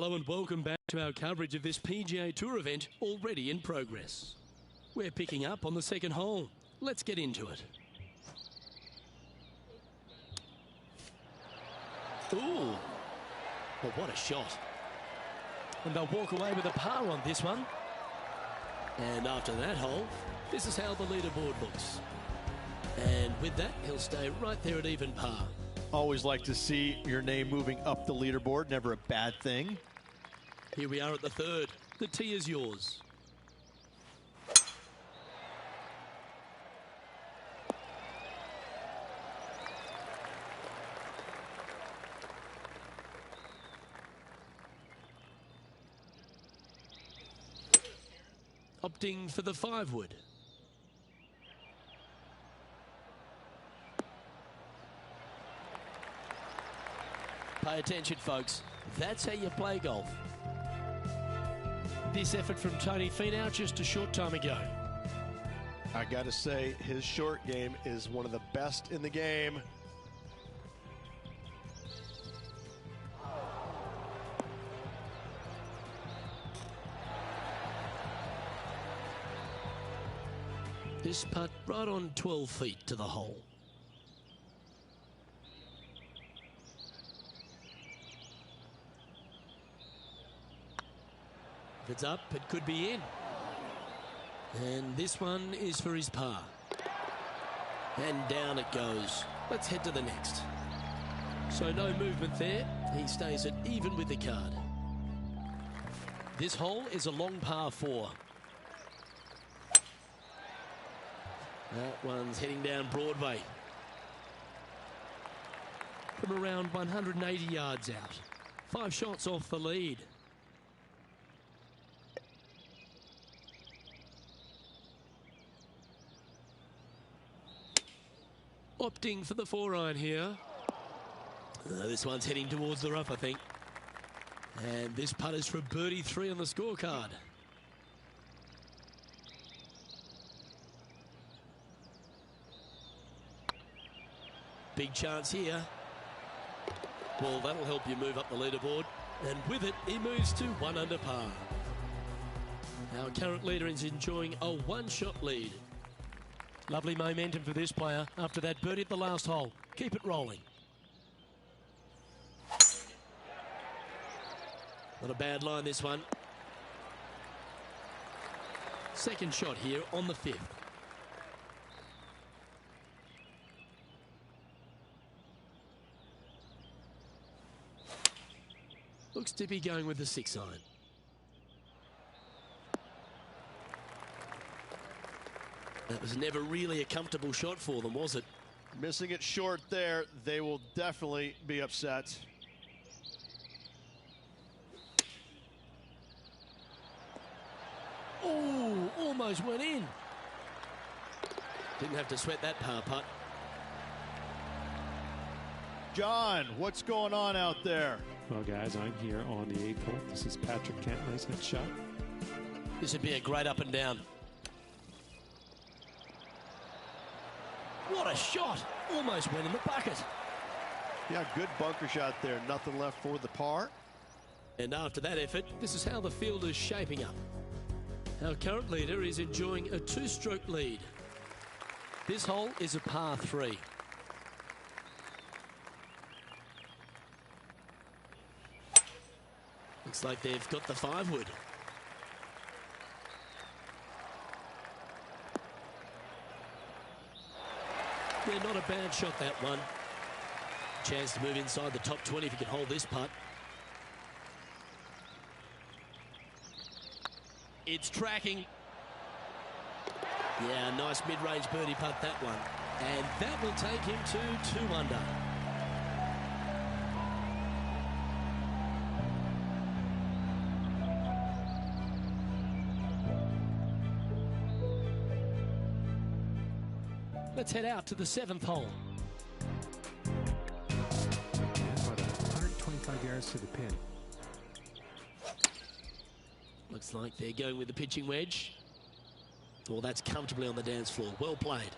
Hello and welcome back to our coverage of this PGA Tour event already in progress. We're picking up on the second hole. Let's get into it. Ooh, but what a shot. And they'll walk away with a par on this one. And after that hole, this is how the leaderboard looks. And with that, he'll stay right there at even par. Always like to see your name moving up the leaderboard. Never a bad thing. Here we are at the third. The tee is yours. Opting for the 5-wood. Pay attention, folks. That's how you play golf. This effort from Tony Finau just a short time ago. I got to say, his short game is one of the best in the game. This putt right on 12 feet to the hole. If it's up, it could be in. And this one is for his par. And down it goes. Let's head to the next. So no movement there. He stays at even with the card. This hole is a long par 4. That one's heading down Broadway. From around 180 yards out. 5 shots off the lead. Opting for the 4-iron here. This one's heading towards the rough, I think. And this putt is for birdie 3 on the scorecard. Big chance here. Well, that'll help you move up the leaderboard. And with it, he moves to 1 under par. Our current leader is enjoying a 1-shot lead. Lovely momentum for this player after that birdie at the last hole. Keep it rolling. Not a bad line, this one. Second shot here on the 5th. Looks to be going with the 6-iron. That was never really a comfortable shot for them, was it? Missing it short there, they will definitely be upset. Oh, almost went in. Didn't have to sweat that par putt. John, what's going on out there? Well, guys, I'm here on the 8th hole. This is Patrick Cantlay's hit shot. This would be a great up and down. What a shot! Almost went in the bucket. Yeah, good bunker shot there. Nothing left for the par. And after that effort, this is how the field is shaping up. Our current leader is enjoying a 2-stroke lead. This hole is a par 3. Looks like they've got the 5-wood. Yeah, not a bad shot, that one. Chance to move inside the top 20 if he can hold this putt. It's tracking. Yeah, nice mid-range birdie putt, that one. And that will take him to 2 under. Let's head out to the 7th hole. About 125 yards to the pin. Looks like they're going with the pitching wedge. Well, that's comfortably on the dance floor. Well played.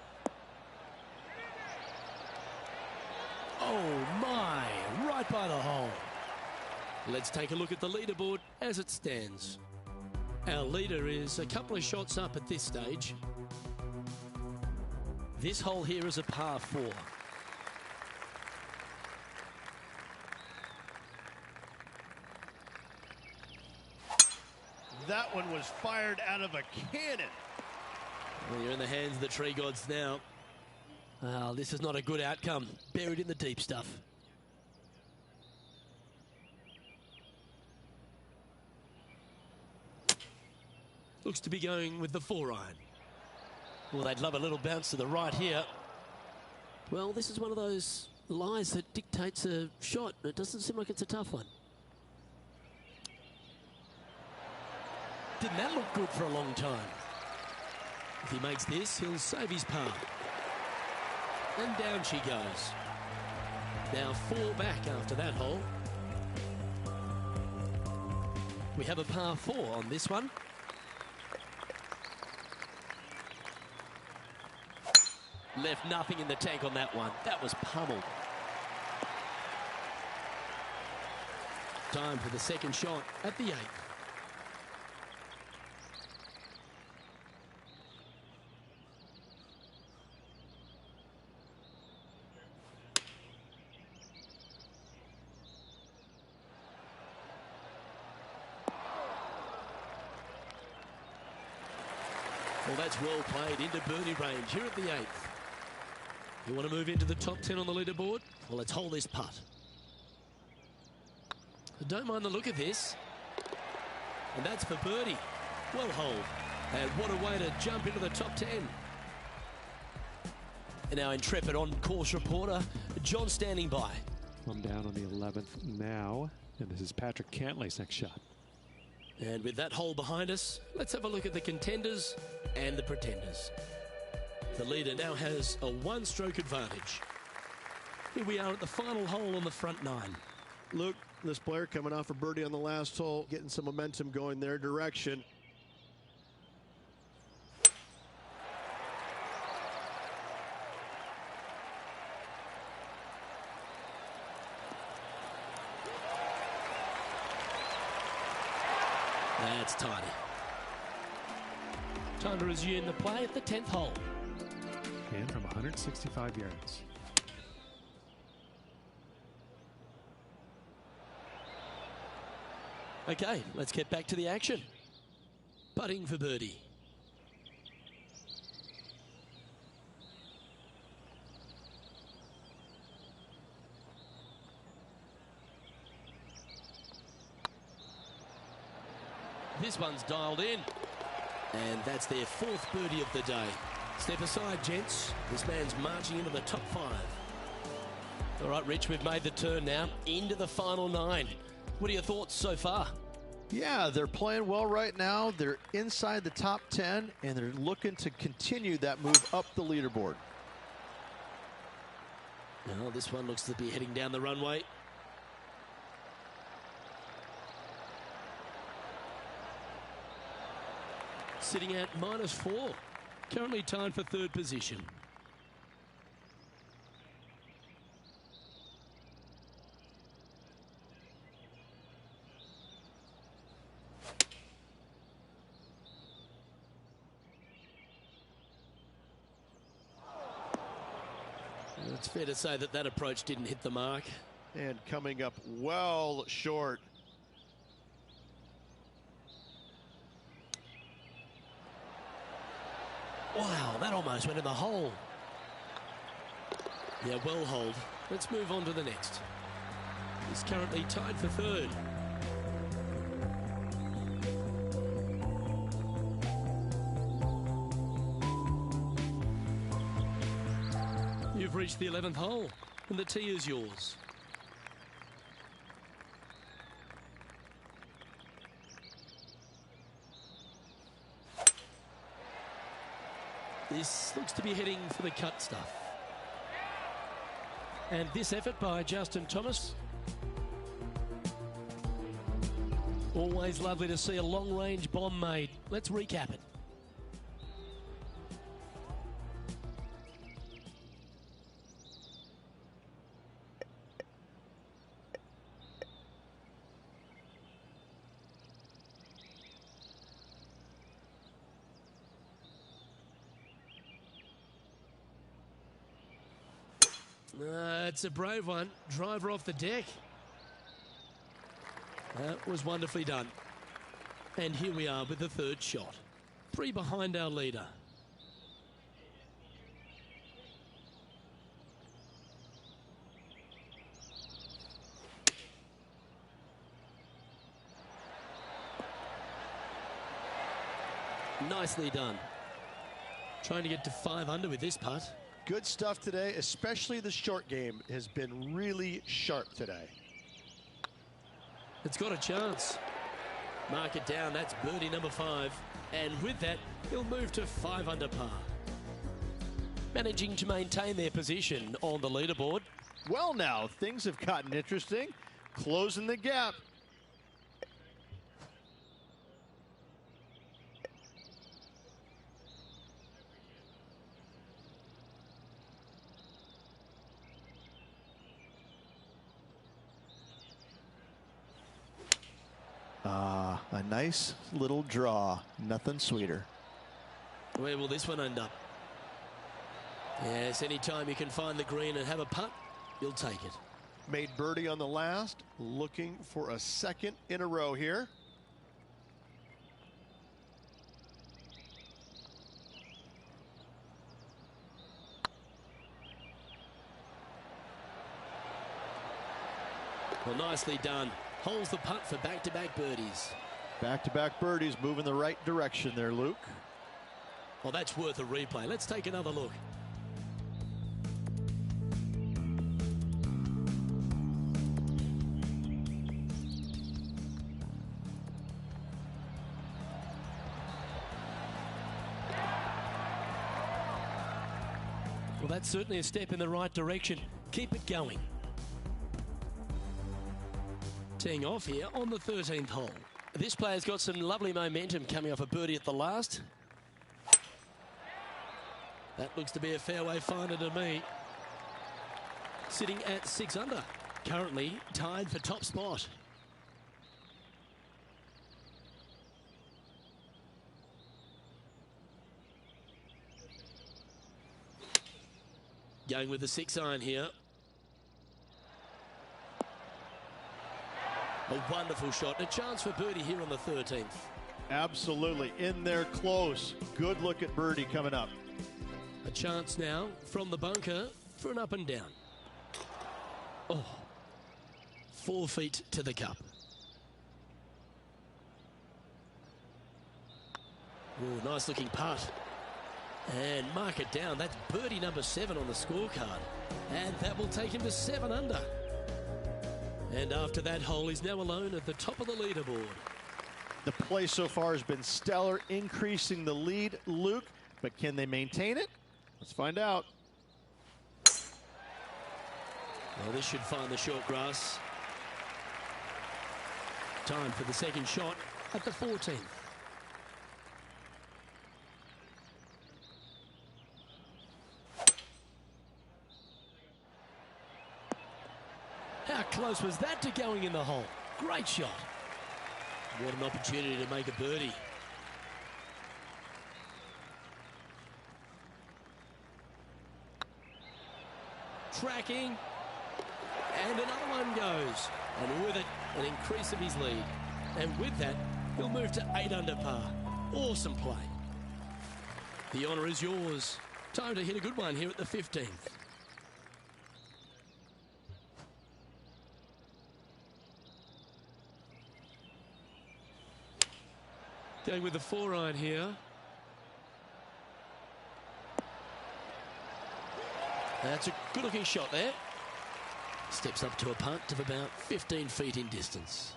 Oh my, right by the hole. Let's take a look at the leaderboard as it stands. Our leader is a couple of shots up at this stage. This hole here is a par 4. That one was fired out of a cannon. Well, you're in the hands of the tree gods now. Well, this is not a good outcome. Buried in the deep stuff. Looks to be going with the 4-iron. Well, they'd love a little bounce to the right here. Well, this is one of those lies that dictates a shot. It doesn't seem like it's a tough one. Didn't that look good for a long time? If he makes this, he'll save his par. And down she goes. Now 4 back after that hole. We have a par 4 on this one. Left nothing in the tank on that one. That was pummeled. Time for the second shot at the 8th. Well, that's well played into birdie range here at the 8th. You want to move into the top 10 on the leaderboard? Well, let's hold this putt. Don't mind the look of this. And that's for birdie. Well hold. And what a way to jump into the top 10. And our intrepid on-course reporter, John, standing by. I'm down on the 11th now, and this is Patrick Cantlay's next shot. And with that hole behind us, let's have a look at the contenders and the pretenders. The leader now has a 1-stroke advantage. Here we are at the final hole on the front 9. Luke, this player coming off a birdie on the last hole, getting some momentum going their direction. That's tidy. Time to resume the play at the 10th hole. And from 165 yards. Okay, let's get back to the action. Putting for birdie. This one's dialed in. And that's their 4th birdie of the day. Step aside, gents. This man's marching into the top 5. All right, Rich, we've made the turn now into the final 9. What are your thoughts so far? Yeah, they're playing well right now. They're inside the top 10, and they're looking to continue that move up the leaderboard. Well, this one looks to be heading down the runway. Sitting at -4. Currently tied for 3rd position. It's fair to say that that approach didn't hit the mark. And coming up well short. Wow, that almost went in the hole. Yeah, well hold. Let's move on to the next. He's currently tied for 3rd. You've reached the 11th hole, and the tee is yours. This looks to be heading for the cut stuff. And this effort by Justin Thomas. Always lovely to see a long-range bomb made. Let's recap it. It's a brave one. Driver off the deck. That was wonderfully done. And here we are with the third shot. 3 behind our leader. Nicely done. Trying to get to 5 under with this putt. Good stuff today, especially the short game has been really sharp today. It's got a chance. Mark it down. That's birdie number 5. And with that, he'll move to 5 under par. Managing to maintain their position on the leaderboard. Well, now things have gotten interesting. Closing the gap. A nice little draw. Nothing sweeter. Where will this one end up? Yes, anytime you can find the green and have a putt, you'll take it. Made birdie on the last, looking for a second in a row here. Well, nicely done. Holds the putt for back-to-back birdies. Back-to-back birdies, moving the right direction there, Luke. Well, that's worth a replay. Let's take another look. Well, that's certainly a step in the right direction. Keep it going. Teeing off here on the 13th hole. This player's got some lovely momentum coming off a birdie at the last. That looks to be a fairway finder to me. Sitting at 6 under. Currently tied for top spot. Going with the 6 iron here. A wonderful shot. A chance for birdie here on the 13th. Absolutely. In there close. Good look at birdie coming up. A chance now from the bunker for an up and down. Oh, 4 feet to the cup. Oh, nice looking putt. And mark it down. That's birdie number 7 on the scorecard. And that will take him to 7 under. And after that hole, he's now alone at the top of the leaderboard. The play so far has been stellar, increasing the lead, Luke. But can they maintain it? Let's find out. Well, this should find the short grass. Time for the second shot at the 14th. How close was that to going in the hole? Great shot. What an opportunity to make a birdie. Tracking. And another one goes. And with it, an increase of his lead. And with that, he'll move to 8 under par. Awesome play. The honour is yours. Time to hit a good one here at the 15th. Going with the 4 iron here. That's a good looking shot there. Steps up to a putt of about 15 feet in distance.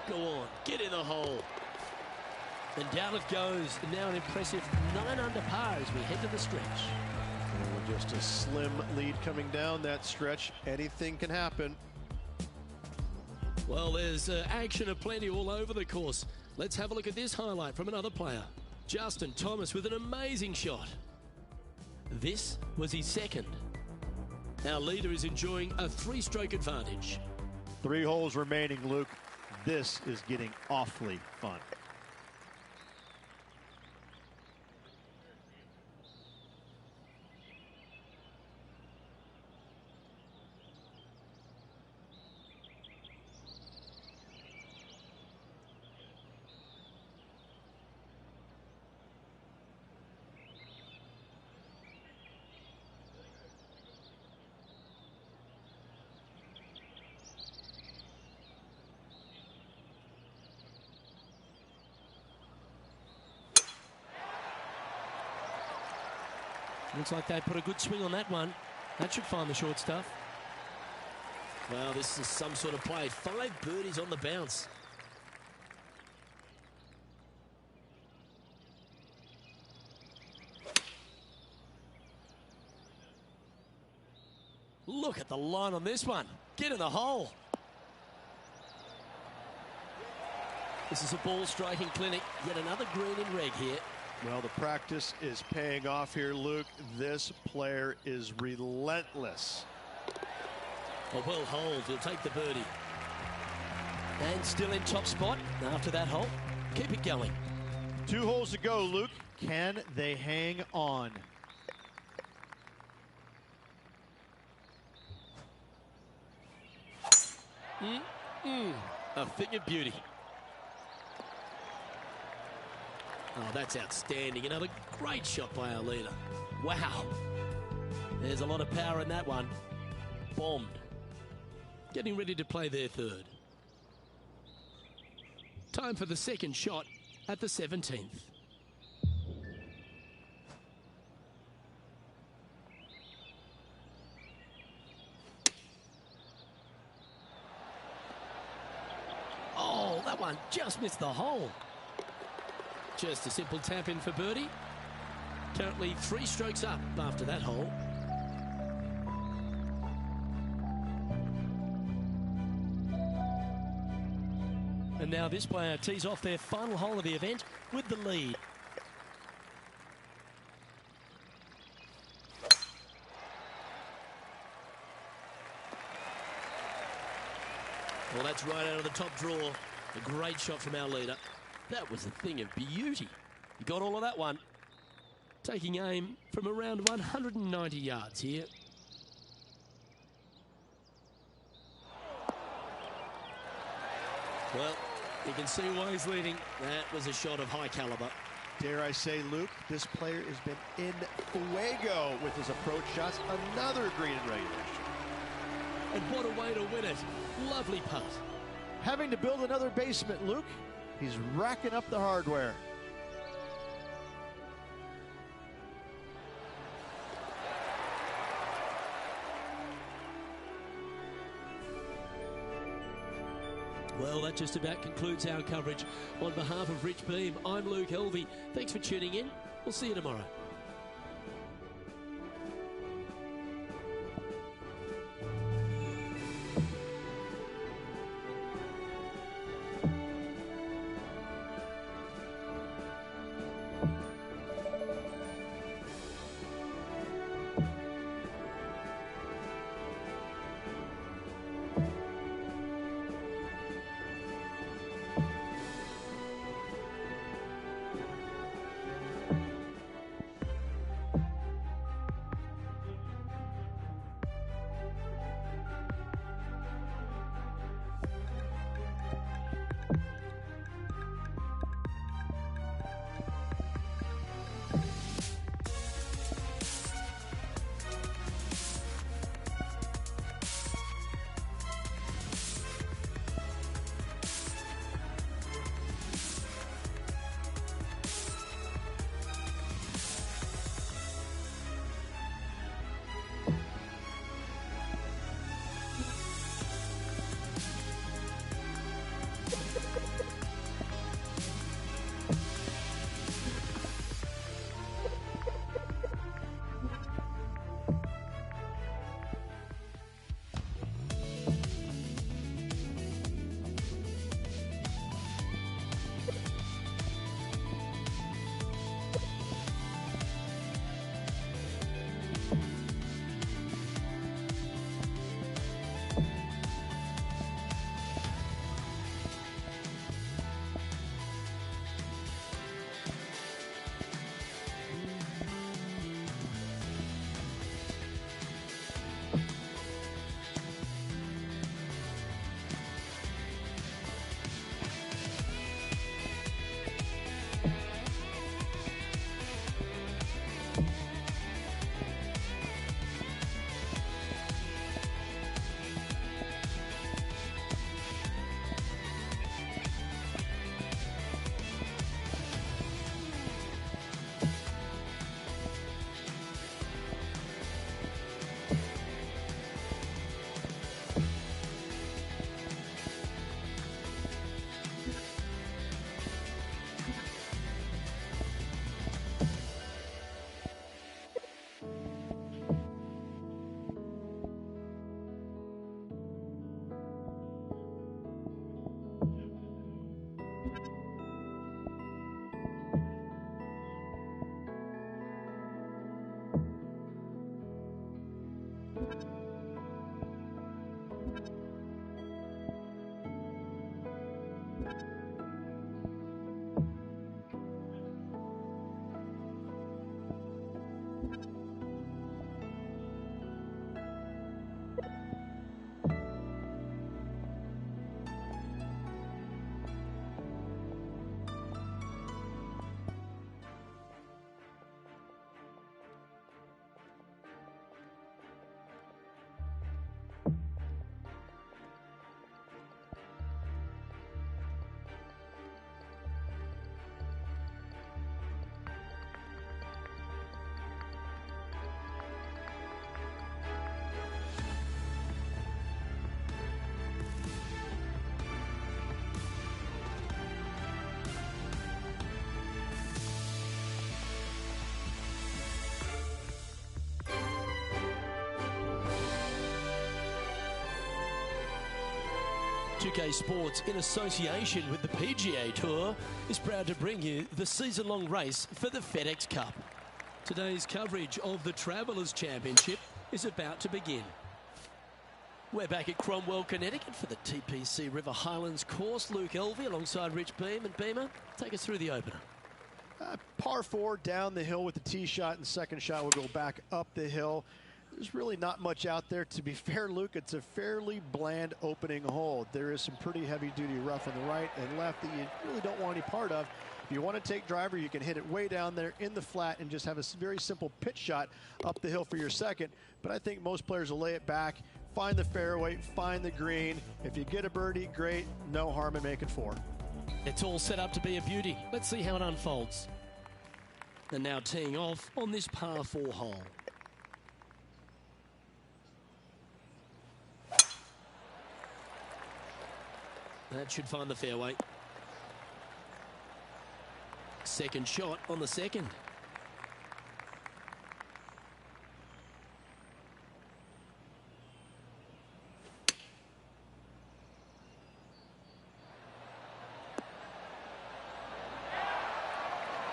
Go on, get in the hole. And down it goes. And now an impressive 9 under par as we head to the stretch. And just a slim lead coming down that stretch. Anything can happen. Well, there's action aplenty all over the course. Let's have a look at this highlight from another player. Justin Thomas with an amazing shot. This was his second. Our leader is enjoying a 3-stroke advantage. 3 holes remaining, Luke. This is getting awfully fun. Looks like they put a good swing on that one. That should find the short stuff. Well, this is some sort of play. 5 birdies on the bounce. Look at the line on this one. Get in the hole. This is a ball striking clinic. Yet another green in red here. Well, the practice is paying off here, Luke. This player is relentless. A well holed. He'll take the birdie. And still in top spot after that hole. Keep it going. 2 holes to go, Luke. Can they hang on? A thing of beauty. Oh, that's outstanding. Another great shot by our leader. Wow. There's a lot of power in that one. Bombed. Getting ready to play their third. Time for the second shot at the 17th. Oh, that one just missed the hole. Just a simple tap in for birdie. Currently 3 strokes up after that hole. And now this player tees off their final hole of the event with the lead. Well, that's right out of the top draw. A great shot from our leader. That was a thing of beauty. He got all of that one. Taking aim from around 190 yards here. Well, you can see why he's leading. That was a shot of high caliber. Dare I say, Luke, this player has been in fuego with his approach shots. Another green in regulation. And what a way to win it. Lovely putt. Having to build another basement, Luke. He's racking up the hardware. Well, that just about concludes our coverage. On behalf of Rich Beem, I'm Luke Helvey. Thanks for tuning in. We'll see you tomorrow. 2K Sports, in association with the PGA Tour, is proud to bring you the season-long race for the FedEx Cup. Today's coverage of the Travelers Championship is about to begin. We're back at Cromwell, Connecticut for the TPC River Highlands course. Luke Elvey alongside Rich Beam. And Beamer, take us through the opener. Par 4 down the hill with the tee shot, and second shot will go back up the hill. There's really not much out there. To be fair, Luke, it's a fairly bland opening hole. There is some pretty heavy-duty rough on the right and left that you really don't want any part of. If you want to take driver, you can hit it way down there in the flat and just have a very simple pitch shot up the hill for your second. But I think most players will lay it back, find the fairway, find the green. If you get a birdie, great. No harm in making 4. It's all set up to be a beauty. Let's see how it unfolds. And now teeing off on this par 4 hole. That should find the fairway. Second shot on the second.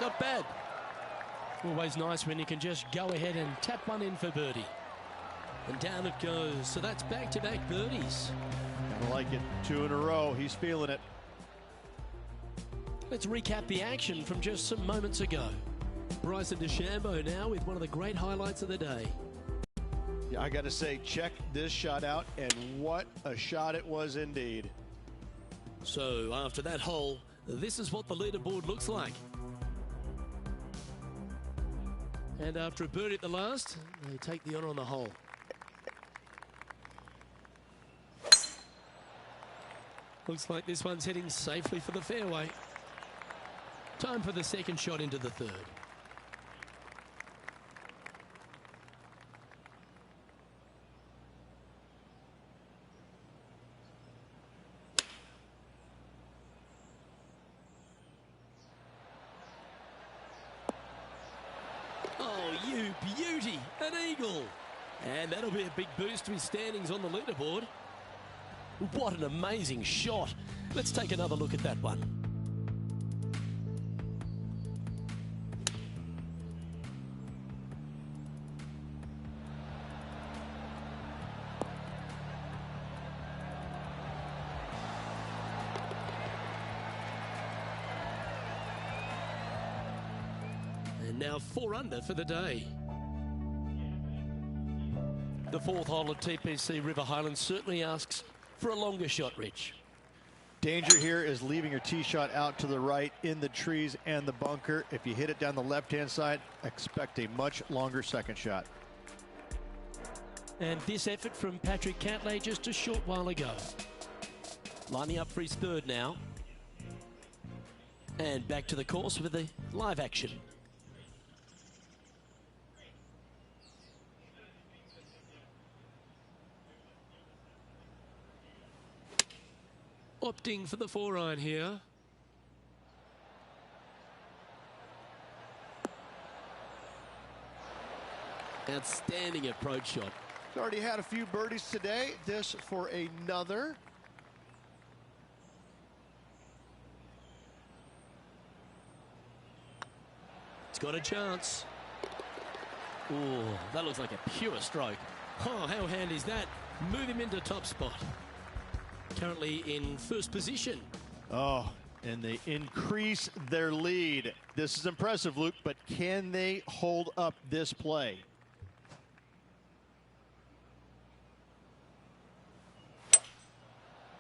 Not bad. Always nice when you can just go ahead and tap one in for birdie. And down it goes. So that's back-to-back birdies. I like it. 2 in a row. He's feeling it. Let's recap the action from just some moments ago. Bryson DeChambeau now with one of the great highlights of the day. Yeah, I got to say, check this shot out, and what a shot it was indeed. So after that hole, this is what the leaderboard looks like. And after a birdie at the last, they take the honour on the hole. Looks like this one's heading safely for the fairway. Time for the second shot into the third. Oh, you beauty! An eagle! And that'll be a big boost to his standings on the leaderboard. What an amazing shot. Let's take another look at that one. And now 4 under for the day. The 4th hole at TPC River Highlands certainly asks for a longer shot, Rich. Danger here is leaving your tee shot out to the right in the trees and the bunker. If you hit it down the left-hand side, expect a much longer second shot. And this effort from Patrick Cantlay just a short while ago. Lining up for his third now. And back to the course with the live action. Opting for the 4-iron here. Outstanding approach shot. He's already had a few birdies today. This for another. It's got a chance. Oh, that looks like a pure stroke. Oh, how handy is that? Move him into top spot. Currently in first position. Oh, and they increase their lead. This is impressive, Luke, but can they hold up this play?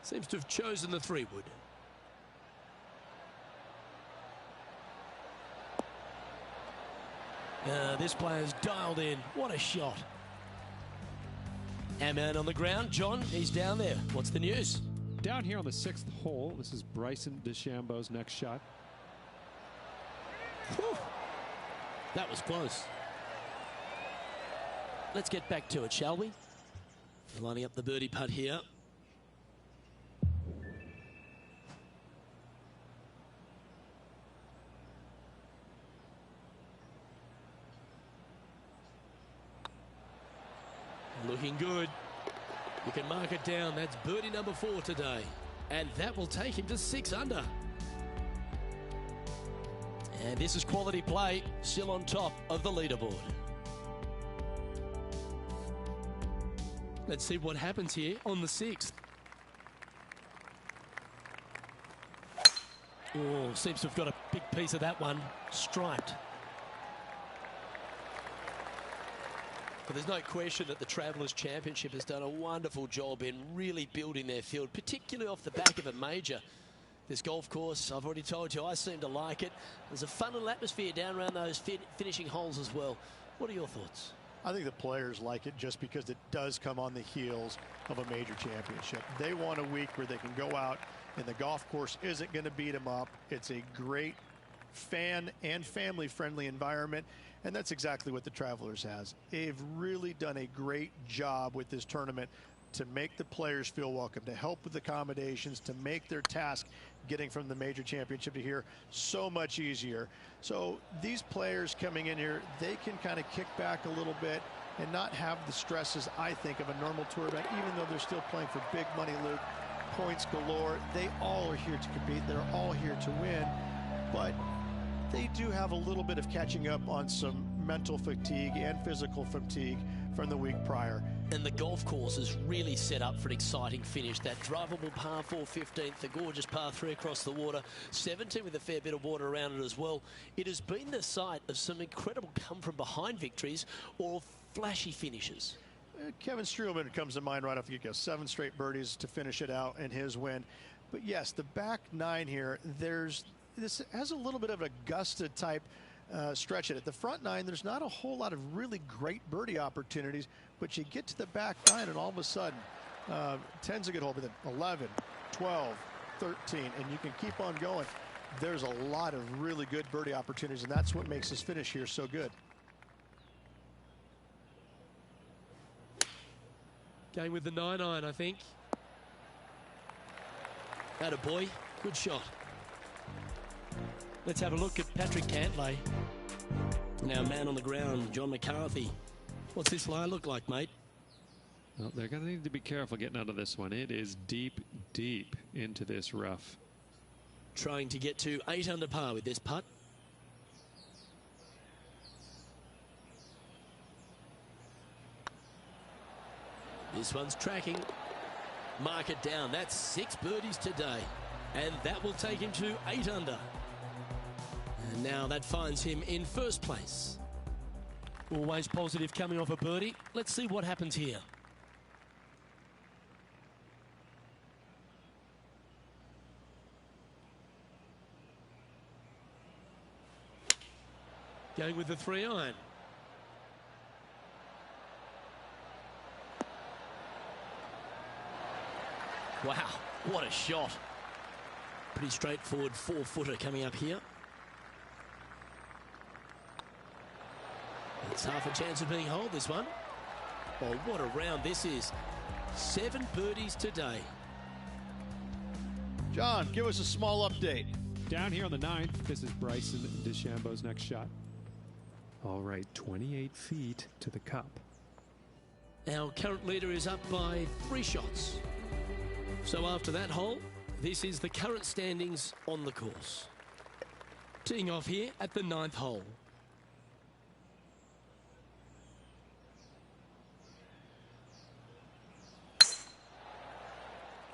Seems to have chosen the 3-wood. This player's dialed in. What a shot. Our man on the ground, John, he's down there. What's the news? Down here on the 6th hole, this is Bryson DeChambeau's next shot. Whew. That was close. Let's get back to it, shall we? Lining up the birdie putt here. Looking good. You can mark it down. That's birdie number 4 today. And that will take him to 6 under. And this is quality play, still on top of the leaderboard. Let's see what happens here on the 6th. Oh, seems to have got a big piece of that one, striped. But there's no question that the Travellers Championship has done a wonderful job in really building their field, particularly off the back of a major. This golf course, I've already told you, I seem to like it. There's a fun little atmosphere down around those finishing holes as well. What are your thoughts? I think the players like it just because it does come on the heels of a major championship. They want a week where they can go out and the golf course isn't going to beat them up. It's a great fan and family friendly environment, and that's exactly what the Travellers has. They've really done a great job with this tournament to make the players feel welcome, to help with accommodations, to make their task getting from the major championship to here so much easier. So these players coming in here, they can kind of kick back a little bit and not have the stresses, I think, of a normal tour event, even though they're still playing for big money, Luke. Points galore. They all are here to compete. They're all here to win. But they do have a little bit of catching up on some mental fatigue and physical fatigue from the week prior. And the golf course is really set up for an exciting finish. That drivable par 4 15th, the gorgeous par 3 across the water, 17 with a fair bit of water around it as well. It has been the site of some incredible come-from-behind victories or flashy finishes. Kevin Streelman comes to mind right off the get-go. 7 straight birdies to finish it out in his win. But yes, the back 9 here, this has a little bit of an Augusta type stretch in it. The front 9, there's not a whole lot of really great birdie opportunities, but you get to the back 9 and all of a sudden 10's a good hole, but then 11, 12, 13, and you can keep on going. There's a lot of really good birdie opportunities, and that's what makes this finish here so good. Going with the 9-iron, I think. Attaboy, good shot. Let's have a look at Patrick Cantlay. Now, man on the ground, John McCarthy. What's this lie look like, mate? Well, they're going to need to be careful getting out of this one. It is deep, deep into this rough. Trying to get to 8 under par with this putt. This one's tracking. Mark it down. That's 6 birdies today. And that will take him to 8 under. And now that finds him in first place. Always positive coming off a birdie. Let's see what happens here. Going with the 3-iron. Wow, what a shot. Pretty straightforward 4-footer coming up here. It's half a chance of being holed, this one. Oh, what a round this is. 7 birdies today. John, give us a small update. Down here on the 9th, this is Bryson DeChambeau's next shot. All right, 28 feet to the cup. Our current leader is up by 3 shots. So after that hole, this is the current standings on the course. Teeing off here at the 9th hole.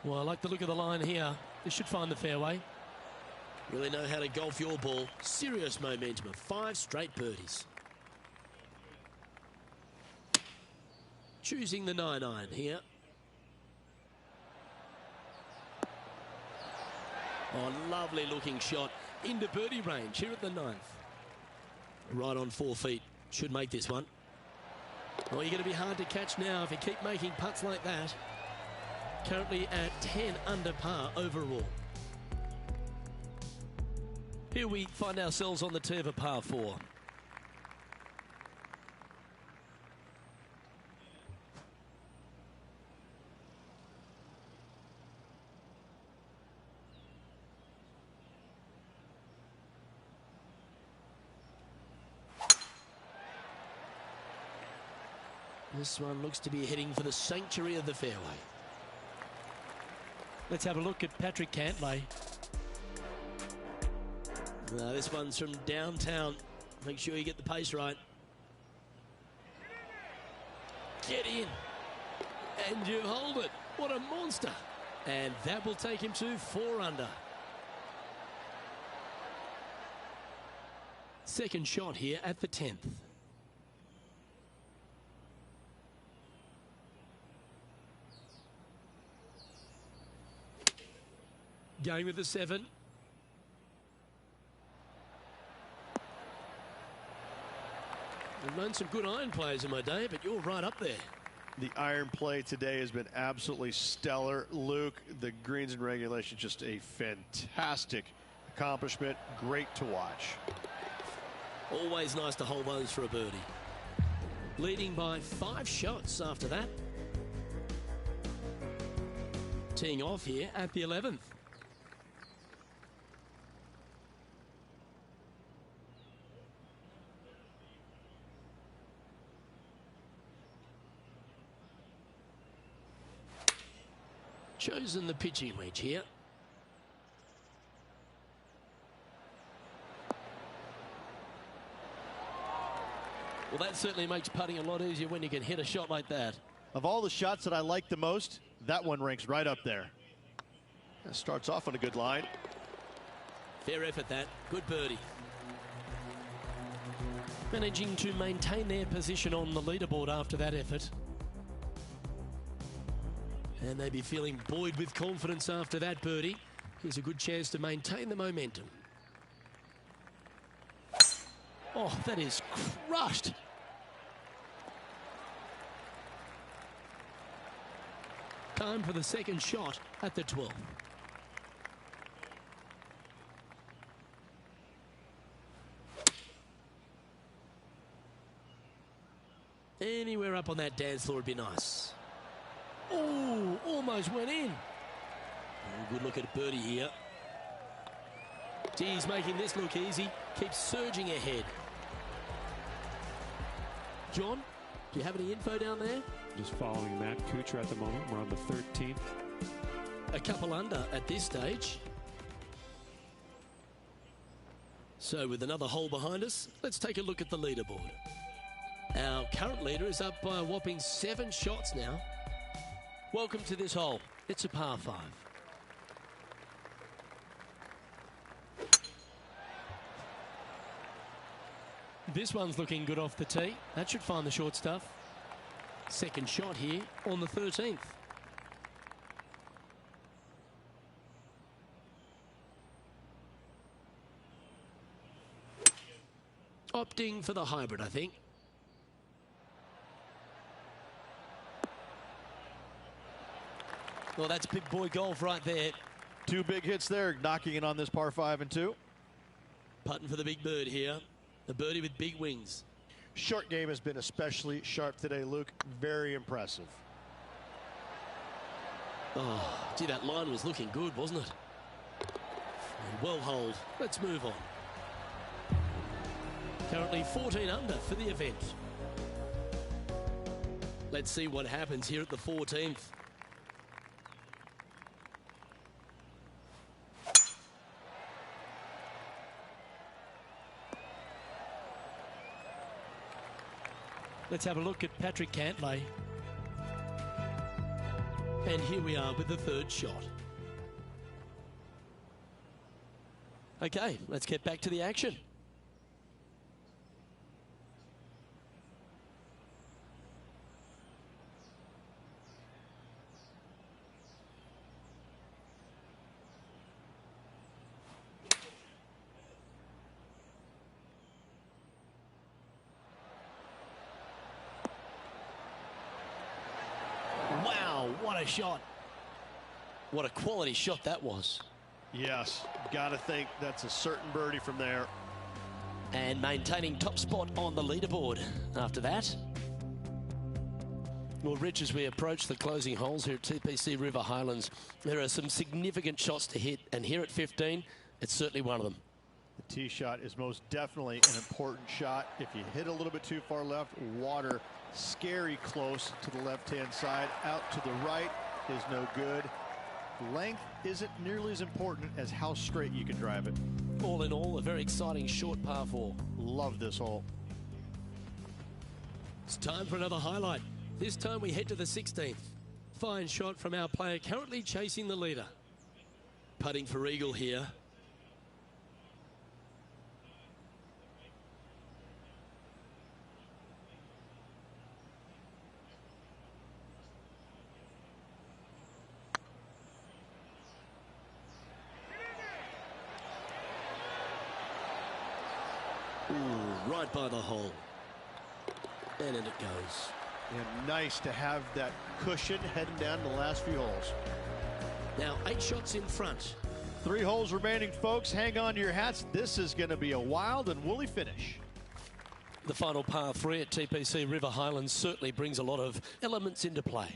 Well, I like the look of the line here. This should find the fairway. Really know how to golf your ball. Serious momentum of 5 straight birdies. Choosing the 9-iron here. Oh, lovely looking shot into birdie range here at the 9th. Right on 4 feet. Should make this one. Oh, you're going to be hard to catch now if you keep making putts like that. Currently at 10 under par overall. Here we find ourselves on the tee of a par 4. This one looks to be heading for the sanctuary of the fairway. Let's have a look at Patrick Cantlay. This one's from downtown. Make sure you get the pace right. Get in. And you hold it. What a monster. And that will take him to 4 under. Second shot here at the 10th. Going with the 7. I've known some good iron players in my day, but you're right up there. The iron play today has been absolutely stellar. Luke, the greens and regulation, just a fantastic accomplishment. Great to watch. Always nice to hold those for a birdie. Leading by 5 shots after that. Teeing off here at the 11th. Chosen the pitching wedge here. Well, that certainly makes putting a lot easier when you can hit a shot like that. Of all the shots that I like the most, that one ranks right up there. That starts off on a good line. Fair effort that. Good birdie. Managing to maintain their position on the leaderboard after that effort. And they'd be feeling buoyed with confidence after that birdie. Here's a good chance to maintain the momentum. Oh, that is crushed. Time for the second shot at the 12th. Anywhere up on that dance floor would be nice. Oh, almost went in. Oh, good look at birdie here. He's making this look easy. Keeps surging ahead. John, do you have any info down there? Just following Matt Kuchar at the moment. We're on the 13th. A couple under at this stage. So with another hole behind us, let's take a look at the leaderboard. Our current leader is up by a whopping 7 shots now. Welcome to this hole. It's a par 5. This one's looking good off the tee. That should find the short stuff. Second shot here on the 13th. Opting for the hybrid, I think. Well, that's big boy golf right there. 2 big hits there, knocking in on this par 5 and 2. Putting for the big bird here. The birdie with big wings. Short game has been especially sharp today, Luke. Very impressive. Oh, gee, that line was looking good, wasn't it? And well holed. Let's move on. Currently 14 under for the event. Let's see what happens here at the 14th. Let's have a look at Patrick Cantlay. And here we are with the 3rd shot. Okay, let's get back to the action. What a shot. What a quality shot that was. Yes, gotta think that's a certain birdie from there. And maintaining top spot on the leaderboard after that. Well, Rich, as we approach the closing holes here at TPC River Highlands, there are some significant shots to hit, and here at 15, it's certainly one of them. The tee shot is most definitely an important shot. If you hit a little bit too far left, water scary close to the left-hand side. Out to the right is no good. Length isn't nearly as important as how straight you can drive it. All in all, a very exciting short par 4. Love this hole. It's time for another highlight. This time we head to the 16th. Fine shot from our player currently chasing the leader. Putting for eagle here. Ooh, right by the hole. And in it goes. And nice to have that cushion heading down to the last few holes. Now 8 shots in front. 3 holes remaining, folks. Hang on to your hats. This is going to be a wild and woolly finish. The final par 3 at TPC River Highlands certainly brings a lot of elements into play.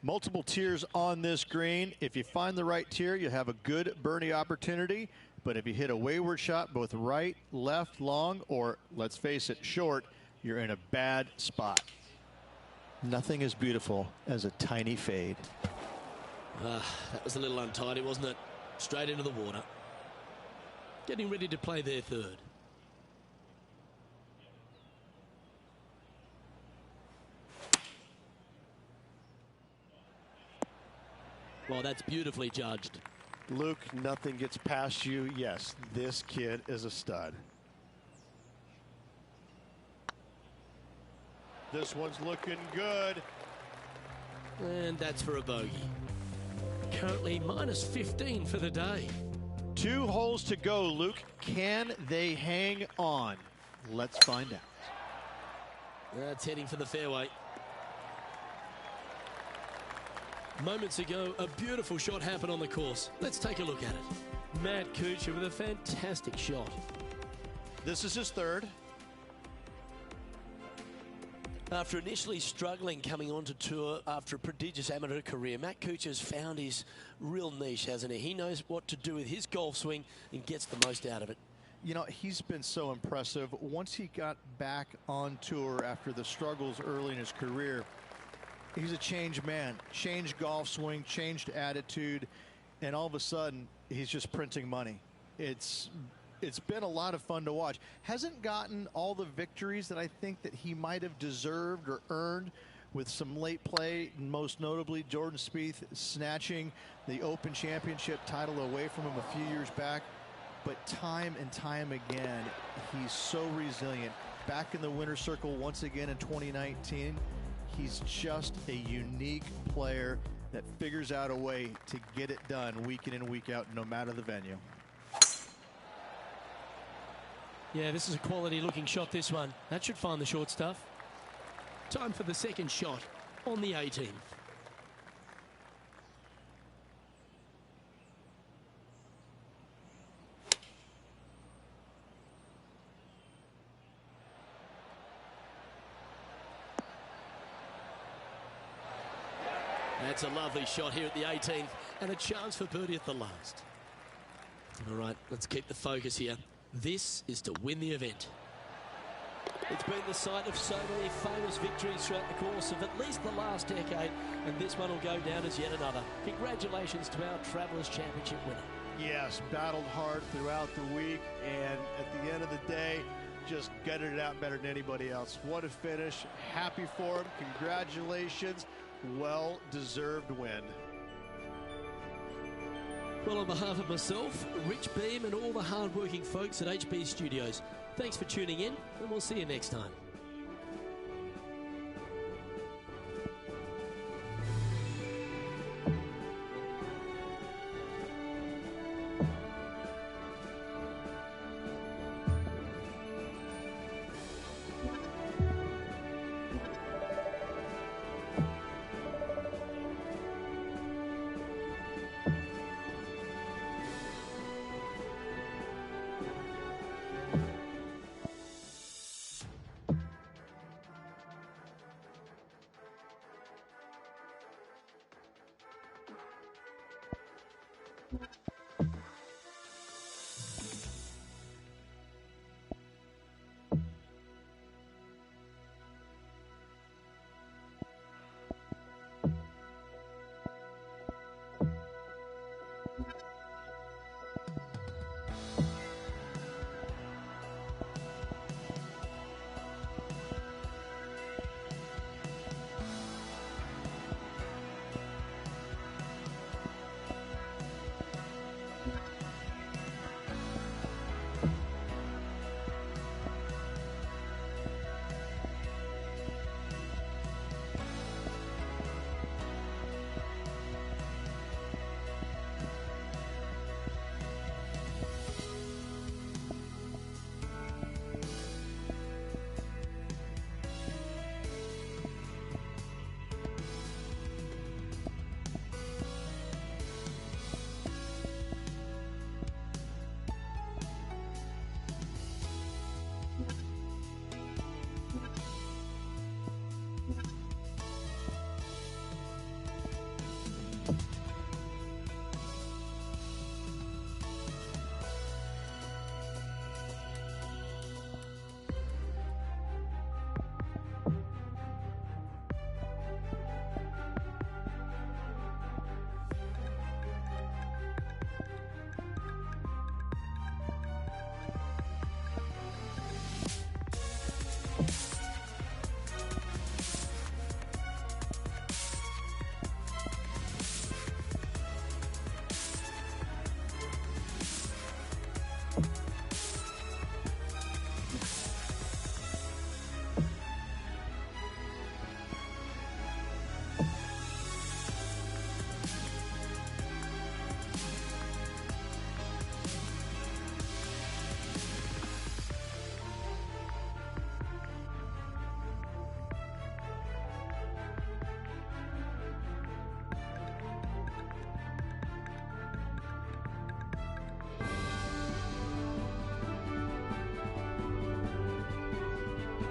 Multiple tiers on this green. If you find the right tier, you have a good birdie opportunity. But if you hit a wayward shot, both right, left, long, or let's face it, short, you're in a bad spot. Nothing as beautiful as a tiny fade. That was a little untidy, wasn't it? Straight into the water. Getting ready to play their third. Well, that's beautifully judged. Luke, nothing gets past you. Yes, this kid is a stud. This one's looking good. And that's for a bogey. Currently minus 15 for the day. 2 holes to go, Luke. Can they hang on? Let's find out. That's heading for the fairway. Moments ago, a beautiful shot happened on the course. Let's take a look at it. Matt Kuchar with a fantastic shot. This is his third. After initially struggling coming onto tour after a prodigious amateur career, Matt Kuchar's found his real niche, hasn't he? He knows what to do with his golf swing and gets the most out of it. You know, he's been so impressive. Once he got back on tour after the struggles early in his career, he's a changed man, changed golf swing, changed attitude, and all of a sudden, he's just printing money. It's been a lot of fun to watch. Hasn't gotten all the victories that I think that he might have deserved or earned with some late play, most notably Jordan Spieth snatching the Open Championship title away from him a few years back. But time and time again, he's so resilient. Back in the winner's circle once again in 2019. He's just a unique player that figures out a way to get it done week in and week out, no matter the venue. Yeah, this is a quality looking shot, this one. That should find the short stuff. Time for the second shot on the 18th. That's a lovely shot here at the 18th and a chance for birdie at the last. All right, let's keep the focus here. This is to win the event. It's been the site of so many famous victories throughout the course of at least the last decade, and this one will go down as yet another. Congratulations to our Travelers Championship winner. Yes, battled hard throughout the week, and at the end of the day, just gutted it out better than anybody else. What a finish. Happy for him. Congratulations. Well-deserved win. Well, on behalf of myself, Rich Beam, and all the hard-working folks at HB Studios, thanks for tuning in, and we'll see you next time.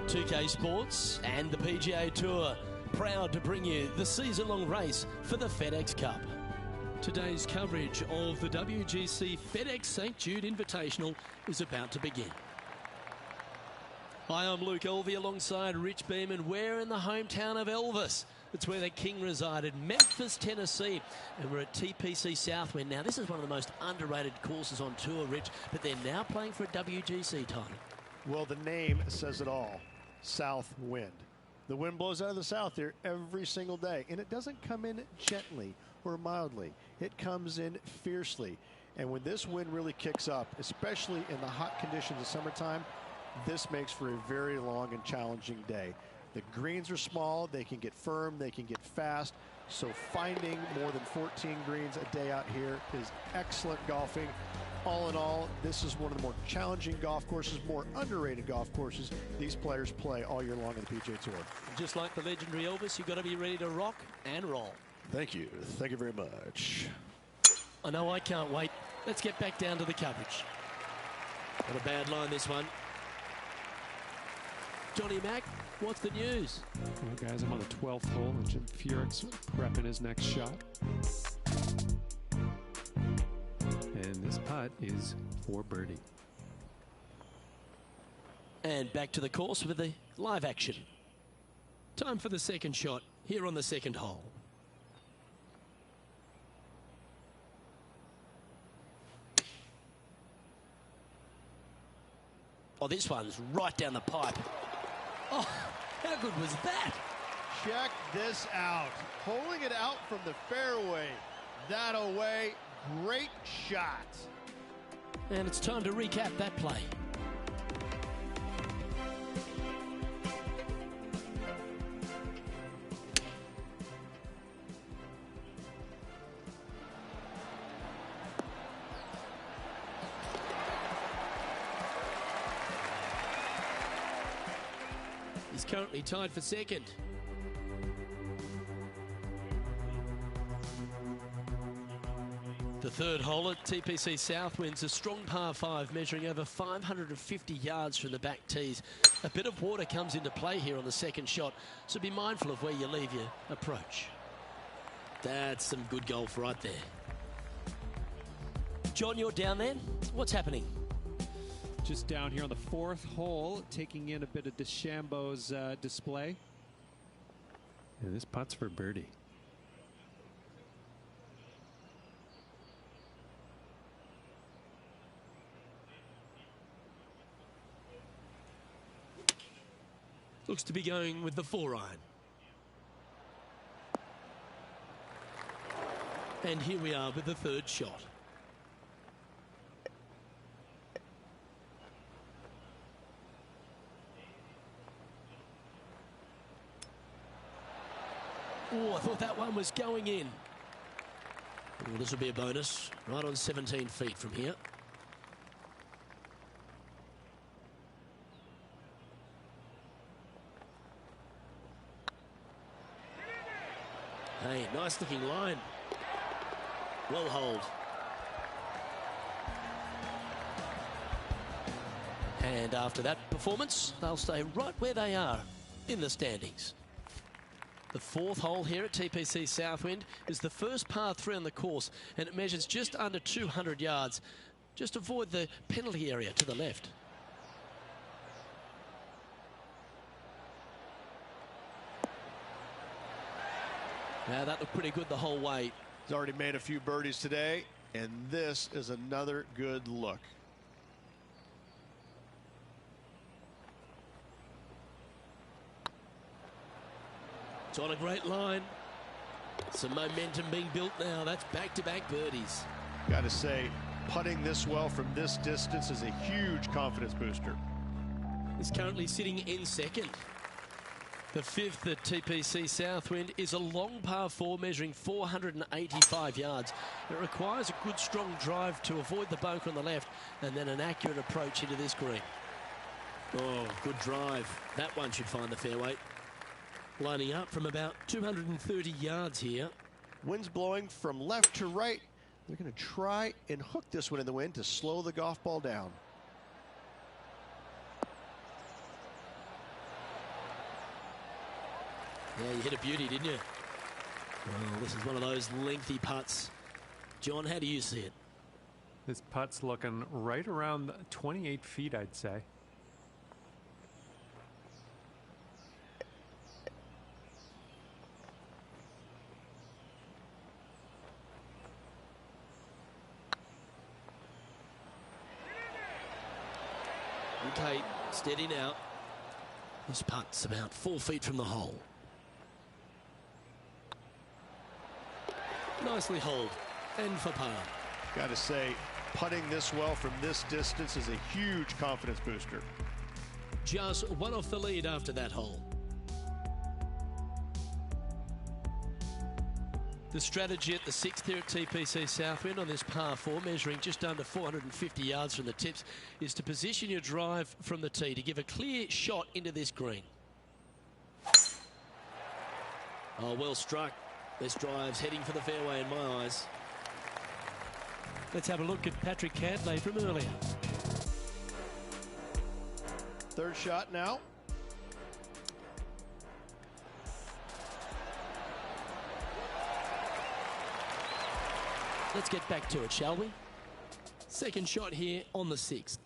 2K Sports and the PGA Tour, proud to bring you the season-long race for the FedEx Cup. Today's coverage of the WGC FedEx St. Jude Invitational is about to begin. Hi, I'm Luke Elvey alongside Rich Beeman. We're in the hometown of Elvis. It's where the King resided, Memphis, Tennessee. And we're at TPC Southwind. Now, this is one of the most underrated courses on tour, Rich, but they're now playing for a WGC title. Well, the name says it all. Southwind. The wind blows out of the south here every single day, and it doesn't come in gently or mildly. It comes in fiercely. And when this wind really kicks up, especially in the hot conditions of summertime, this makes for a very long and challenging day. The greens are small, they can get firm, they can get fast, so finding more than 14 greens a day out here is excellent golfing. All in all, this is one of the more challenging golf courses, more underrated golf courses these players play all year long on the PGA Tour. Just like the legendary Elvis, you've got to be ready to rock and roll. Thank you. Thank you very much. I know I can't wait. Let's get back down to the coverage. Not a bad line, this one. Johnny Mack, what's the news? Well, guys, I'm on the 12th hole, and Jim Furyk's prepping his next shot. And this putt is for birdie. And back to the course with the live action. Time for the second shot here on the second hole. Oh, this one's right down the pipe. Oh, how good was that? Check this out. Pulling it out from the fairway. That away. Great shot. And it's time to recap that play. He's currently tied for second. The third hole at TPC Southwind's a strong par 5 measuring over 550 yards from the back tees. A bit of water comes into play here on the second shot, so be mindful of where you leave your approach. That's some good golf right there. John, you're down there. What's happening? Just down here on the 4th hole, taking in a bit of DeChambeau's display. And this putt's for birdie. Looks to be going with the 4-iron. And here we are with the third shot. Oh, I thought that one was going in. Oh, this will be a bonus. Right on 17 feet from here. Hey, nice looking line. Well holed. And after that performance, they'll stay right where they are in the standings. The 4th hole here at TPC Southwind is the first par 3 on the course, and it measures just under 200 yards. Just avoid the penalty area to the left. Now that looked pretty good the whole way. He's already made a few birdies today, and this is another good look. It's on a great line. Some momentum being built now. That's back-to-back birdies. Got to say, putting this well from this distance is a huge confidence booster. He's currently sitting in second. The 5th at TPC Southwind is a long par 4 measuring 485 yards. It requires a good strong drive to avoid the bunker on the left and then an accurate approach into this green. Oh, good drive. That one should find the fairway. Lining up from about 230 yards here. Wind's blowing from left to right. They're going to try and hook this one in the wind to slow the golf ball down. Yeah, you hit a beauty, didn't you? Well, this is one of those lengthy putts. John, how do you see it? This putt's looking right around 28 feet, I'd say. Okay, steady now. This putt's about 4 feet from the hole. Nicely holed, and for par. Got to say, putting this well from this distance is a huge confidence booster. Just one off the lead after that hole. The strategy at the 6th here at TPC Southwind on this par 4, measuring just under 450 yards from the tips, is to position your drive from the tee to give a clear shot into this green. Oh, well struck. This drive's heading for the fairway in my eyes. Let's have a look at Patrick Cantlay from earlier. Third shot now. Let's get back to it, shall we? Second shot here on the 6th.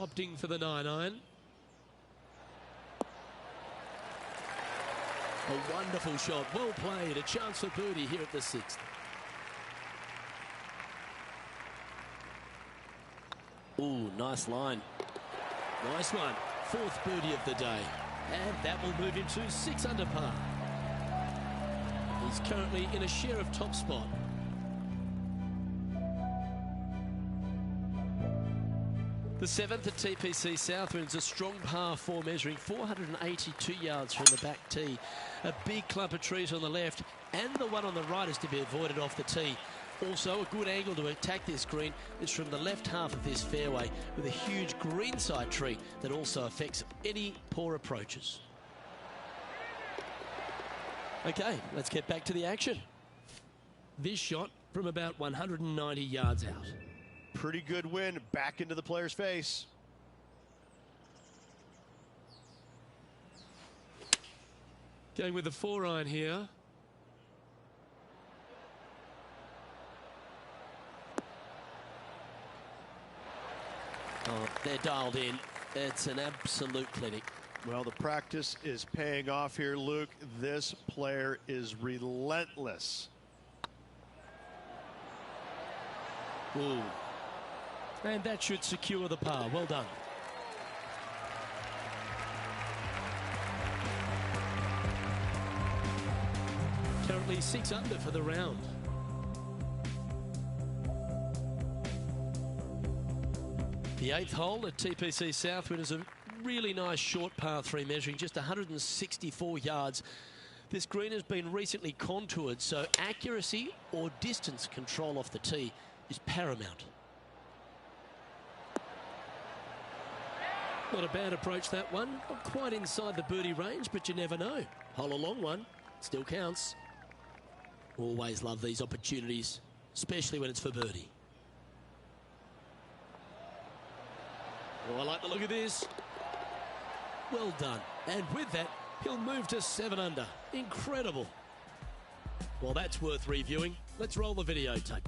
Opting for the 9-iron. A wonderful shot, well played, a chance for birdie here at the 6th. Ooh, nice line. Nice one. 4th birdie of the day. And that will move him to 6 under par. He's currently in a share of top spot. The 7th at TPC Southwind is a strong par 4, measuring 482 yards from the back tee. A big clump of trees on the left, and the one on the right is to be avoided off the tee. Also, a good angle to attack this green is from the left half of this fairway, with a huge greenside tree that also affects any poor approaches. Okay, let's get back to the action. This shot from about 190 yards out. Pretty good win back into the player's face. Going with the 4-iron here. Oh, they're dialed in. It's an absolute clinic. Well, the practice is paying off here, Luke. This player is relentless. Ooh. And that should secure the par. Well done. Currently 6 under for the round. The 8th hole at TPC Southwind is a really nice short par 3, measuring just 164 yards. This green has been recently contoured, so accuracy or distance control off the tee is paramount. Not a bad approach, that one. Not quite inside the birdie range, but you never know. Hole a long one, still counts. Always love these opportunities, especially when it's for birdie. Oh, I like the look of this. Well done. And with that, he'll move to 7 under. Incredible. Well, that's worth reviewing. Let's roll the videotape.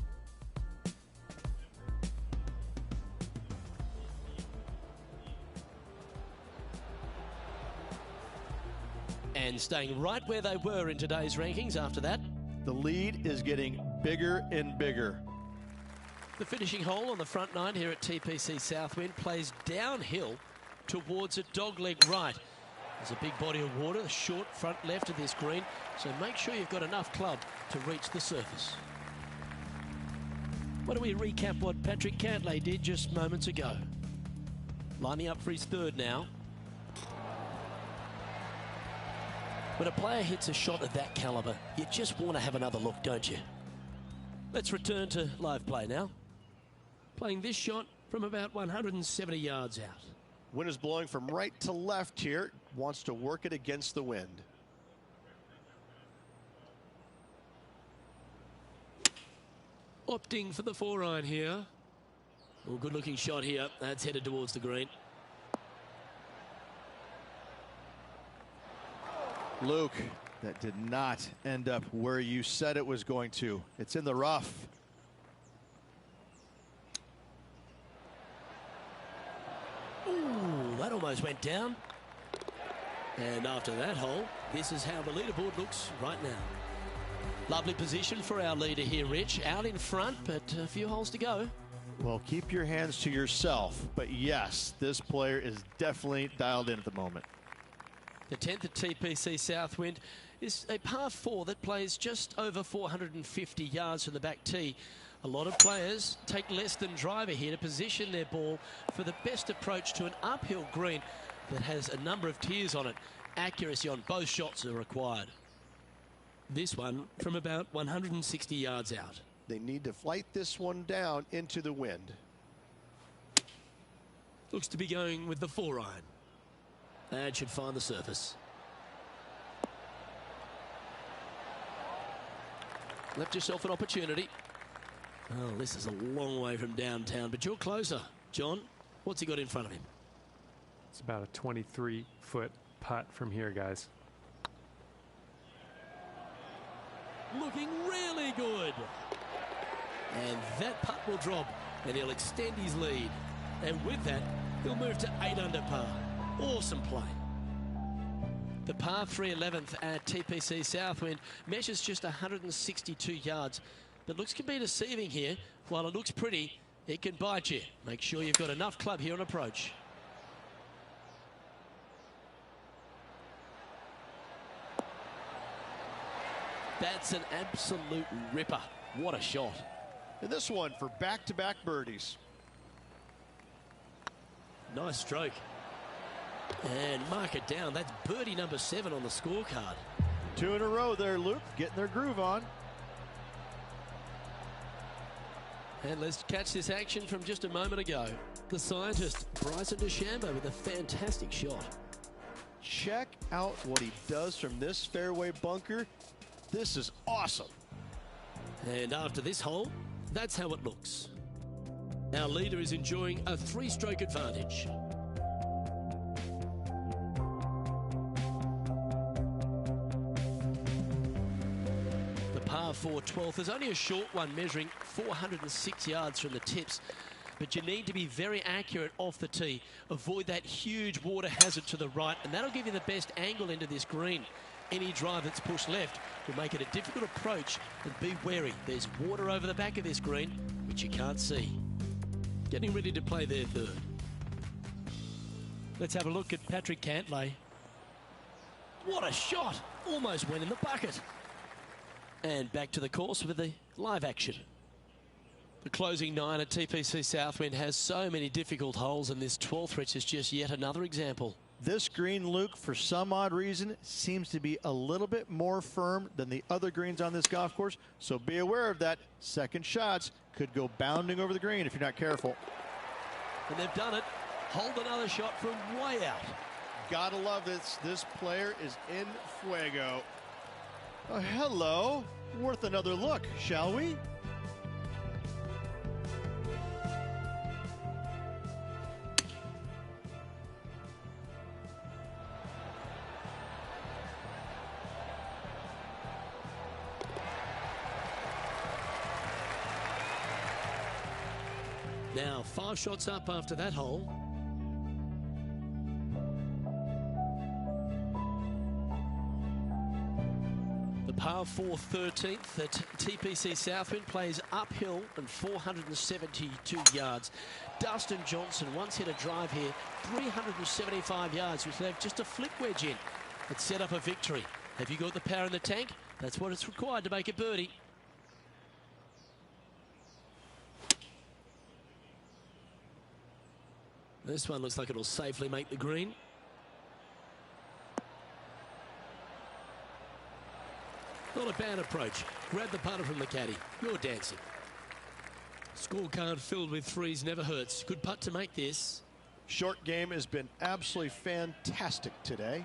And staying right where they were in today's rankings after that. The lead is getting bigger and bigger. The finishing hole on the front 9 here at TPC Southwind plays downhill towards a dogleg right. There's a big body of water, the short front left of this green, so make sure you've got enough club to reach the surface. Why don't we recap what Patrick Cantlay did just moments ago? Lining up for his 3rd now. When a player hits a shot of that caliber, you just want to have another look, don't you? Let's return to live play now. Playing this shot from about 170 yards out. Wind is blowing from right to left here. Wants to work it against the wind. Opting for the 4-iron here. Well, good looking shot here. That's headed towards the green. Luke, that did not end up where you said it was going to. It's in the rough. Ooh, that almost went down. And after that hole, this is how the leaderboard looks right now. Lovely position for our leader here, Rich. Out in front, but a few holes to go. Well, keep your hands to yourself. But yes, this player is definitely dialed in at the moment. The 10th at TPC Southwind is a par 4 that plays just over 450 yards from the back tee. A lot of players take less than driver here to position their ball for the best approach to an uphill green that has a number of tiers on it. Accuracy on both shots are required. This one from about 160 yards out. They need to flight this one down into the wind. Looks to be going with the 4-iron. That should find the surface. Left yourself an opportunity. Oh, this is a long way from downtown, but you're closer. John, what's he got in front of him? It's about a 23-foot putt from here, guys. Looking really good. And that putt will drop, and he'll extend his lead. And with that, he'll move to 8 under par. Awesome play. The par 3 11th at TPC Southwind measures just 162 yards, but looks can be deceiving here. While it looks pretty, it can bite you. Make sure you've got enough club here on approach. That's an absolute ripper. What a shot. And this one for back-to-back birdies. Nice stroke. And mark it down. That's birdie number 7 on the scorecard. 2 in a row there, Luke. Getting their groove on. And let's catch this action from just a moment ago. The scientist, Bryson DeChambeau, with a fantastic shot. Check out what he does from this fairway bunker. This is awesome. And after this hole, that's how it looks. Our leader is enjoying a 3-stroke advantage. The par 4 12th is only a short one, measuring 406 yards from the tips. But you need to be very accurate off the tee. Avoid that huge water hazard to the right, and that'll give you the best angle into this green. Any drive that's pushed left will make it a difficult approach, and be wary. There's water over the back of this green, which you can't see. Getting ready to play their third. Let's have a look at Patrick Cantlay. What a shot! Almost went in the bucket. And back to the course with the live action. The closing 9 at TPC Southwind has so many difficult holes, and this 12th, Rich, is just yet another example. This green, Luke, for some odd reason, seems to be a little bit more firm than the other greens on this golf course. So be aware of that. Second shots could go bounding over the green if you're not careful. And they've done it. Hold another shot from way out. Gotta love this. This player is in fuego. Oh, hello. Worth another look, shall we? Now 5 shots up after that hole. The par 4 13th at TPC Southwind plays uphill and 472 yards. Dustin Johnson once hit a drive here, 375 yards, which left just a flick wedge in. It set up a victory. Have you got the power in the tank? That's what it's required to make a birdie. This one looks like it'll safely make the green. Not a bad approach. Grab the putter from the caddy. You're dancing. Scorecard filled with 3s never hurts. Good putt to make this. Short game has been absolutely fantastic today.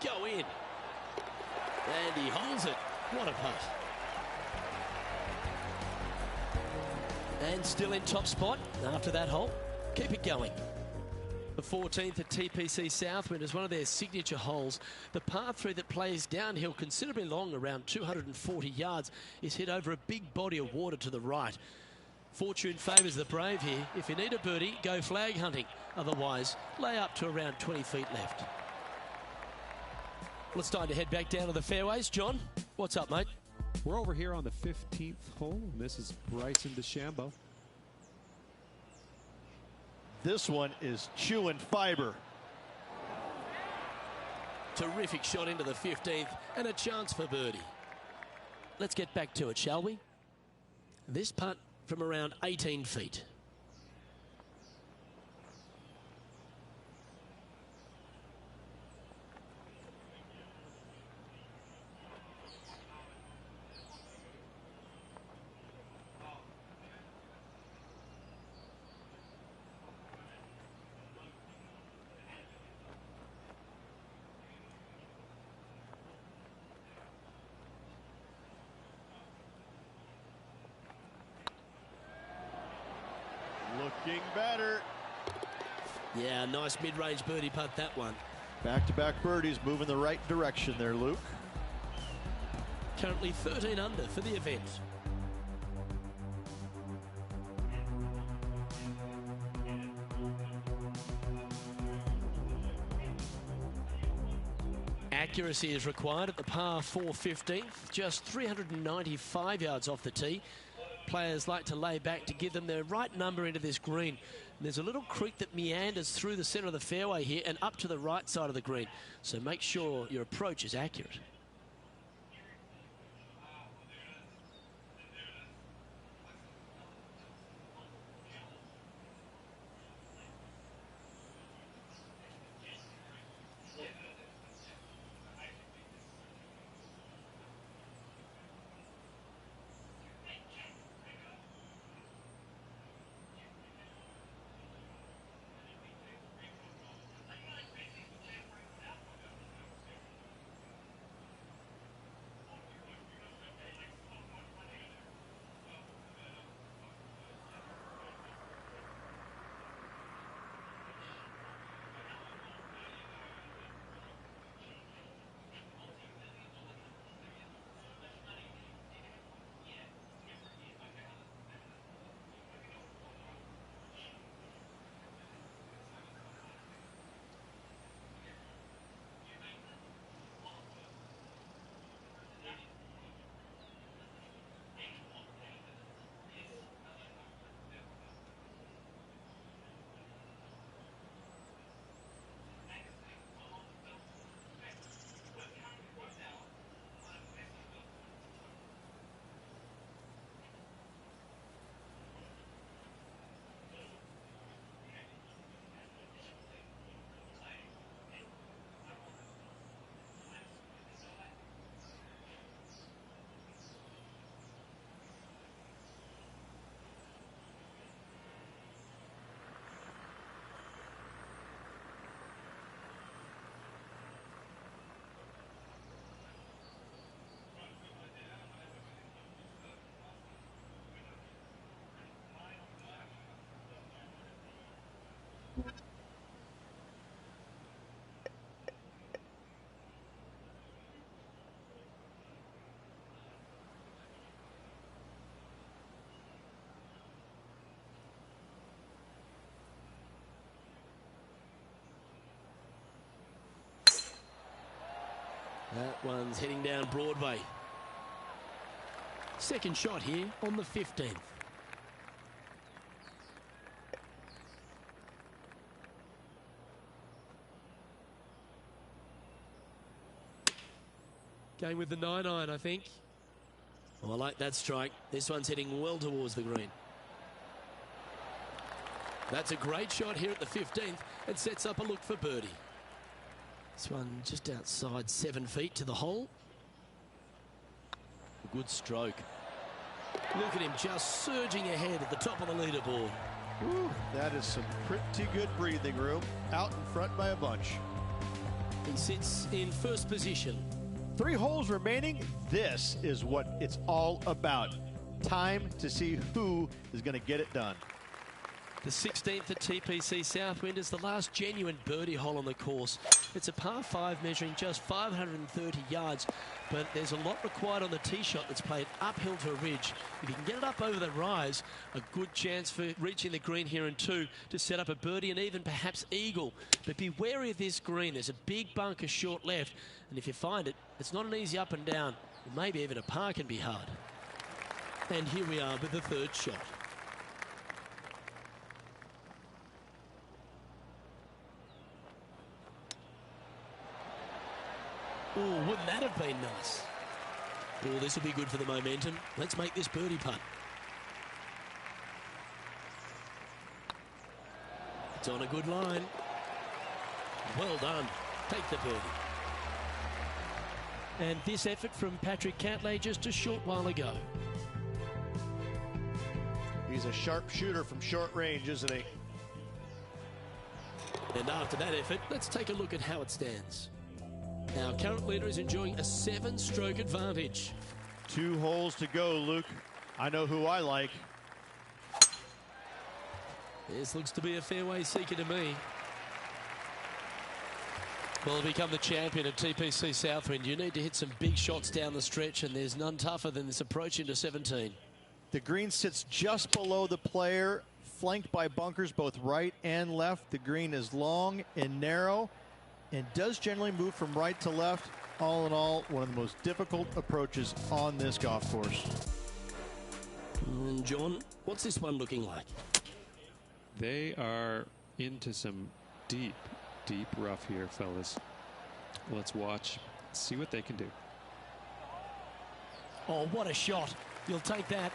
Go in. And he holds it. What a putt. And still in top spot after that hole. Keep it going. The 14th at TPC Southwind is one of their signature holes. The par 3 that plays downhill considerably long, around 240 yards, is hit over a big body of water to the right. Fortune favours the brave here. If you need a birdie, go flag hunting. Otherwise, lay up to around 20 feet left. Well, it's time to head back down to the fairways. John, what's up, mate? We're over here on the 15th hole, and this is Bryson DeChambeau. This one is chewing fiber. Terrific shot into the 15th and a chance for birdie. Let's get back to it, shall we? This putt from around 18 feet. Looking better. Yeah, nice mid-range birdie putt, that one. Back-to-back birdies, moving the right direction there, Luke. Currently 13 under for the event. Accuracy is required at the par 4 15th, just 395 yards off the tee. Players like to lay back to give them their right number into this green. And there's a little creek that meanders through the centre of the fairway here and up to the right side of the green. So make sure your approach is accurate. That one's heading down Broadway. Second shot here on the 15th. Going with the 9-iron, I think. Oh, I like that strike. This one's heading well towards the green. That's a great shot here at the 15th and sets up a look for birdie. This one just outside 7 feet to the hole. Good stroke. Look at him just surging ahead at the top of the leaderboard. Whew, that is some pretty good breathing room. Out in front by a bunch. He sits in first position. 3 holes remaining. This is what it's all about. Time to see who is going to get it done. The 16th at TPC Southwind is the last genuine birdie hole on the course. It's a par 5 measuring just 530 yards, but there's a lot required on the tee shot that's played uphill to a ridge. If you can get it up over the rise, a good chance for reaching the green here in 2 to set up a birdie and even perhaps eagle. But be wary of this green. There's a big bunker short left, and if you find it, it's not an easy up and down. Maybe even a par can be hard. And here we are with the 3rd shot. Oh, wouldn't that have been nice? Oh, this will be good for the momentum. Let's make this birdie putt. It's on a good line. Well done. Take the birdie. And this effort from Patrick Cantlay just a short while ago. He's a sharp shooter from short range, isn't he? And after that effort, let's take a look at how it stands. Our current leader is enjoying a 7-stroke advantage. 2 holes to go, Luke. I know who I like. This looks to be a fairway seeker to me. Well, to become the champion at TPC Southwind, you need to hit some big shots down the stretch, and there's none tougher than this approach into 17. The green sits just below the player, flanked by bunkers both right and left. The green is long and narrow and does generally move from right to left. All in all, one of the most difficult approaches on this golf course. And John, what's this one looking like? They are into some deep, deep rough here, fellas. Let's watch, see what they can do. Oh, what a shot. You'll take that.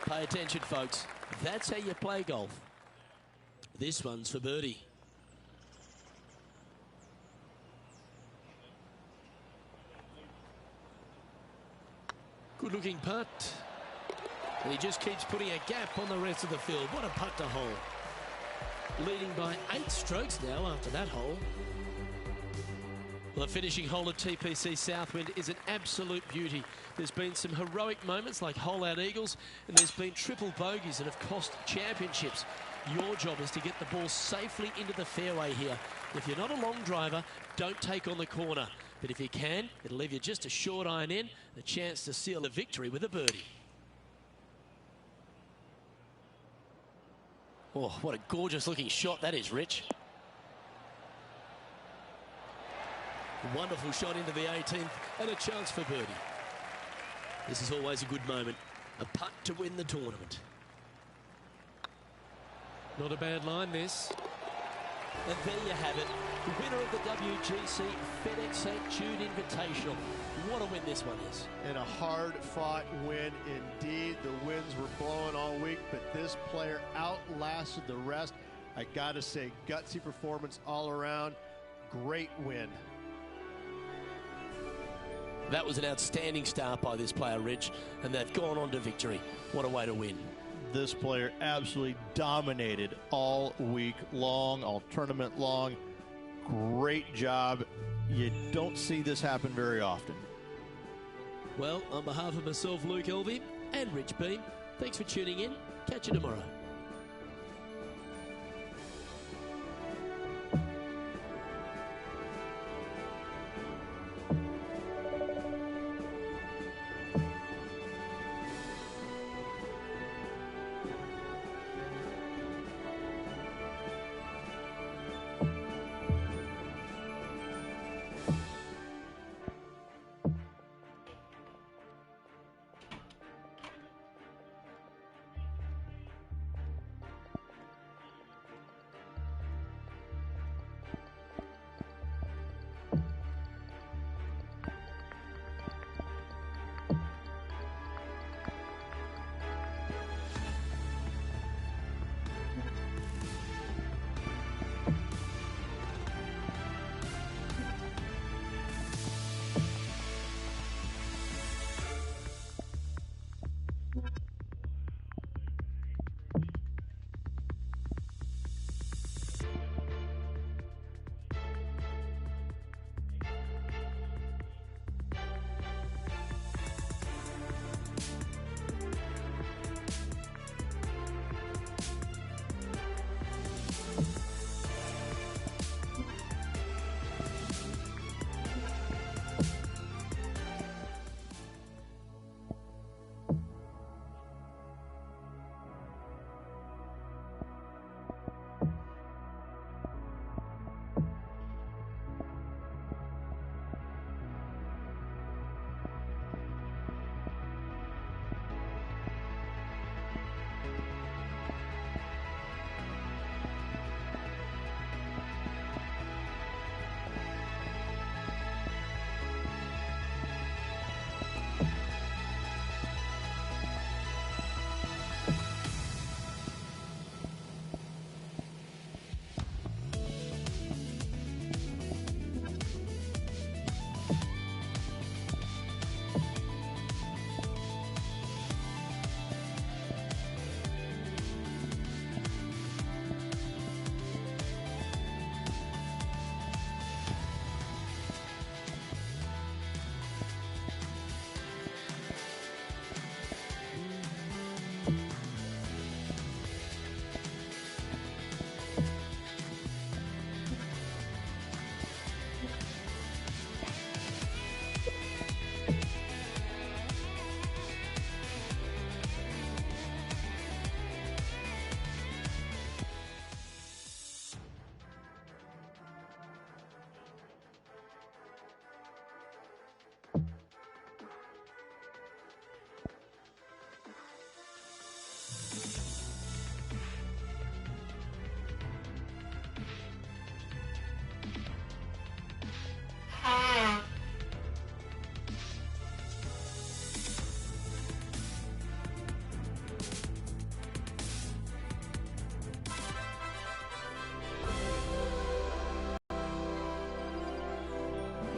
Pay attention, folks. That's how you play golf. This one's for birdie. Good looking putt. And he just keeps putting a gap on the rest of the field. What a putt to hole. Leading by 8 strokes now after that hole. Well, the finishing hole at TPC Southwind is an absolute beauty. There's been some heroic moments like hole-out eagles, and there's been triple bogeys that have cost championships. Your job is to get the ball safely into the fairway here. If you're not a long driver, don't take on the corner. But if you can, it'll leave you just a short iron in, a chance to seal the victory with a birdie. Oh, what a gorgeous looking shot that is, Rich. Wonderful shot into the 18th and a chance for birdie. This is always a good moment. A putt to win the tournament. Not a bad line, this. And there you have it. The winner of the WGC FedEx St. Jude Invitational. What a win this one is. And a hard-fought win indeed. The winds were blowing all week, but this player outlasted the rest. I gotta say, gutsy performance all around. Great win. That was an outstanding start by this player, Rich, and they've gone on to victory. What a way to win. This player absolutely dominated all week long, all tournament long. Great job. You don't see this happen very often. Well, on behalf of myself, Luke Elvey, and Rich Beam, thanks for tuning in. Catch you tomorrow.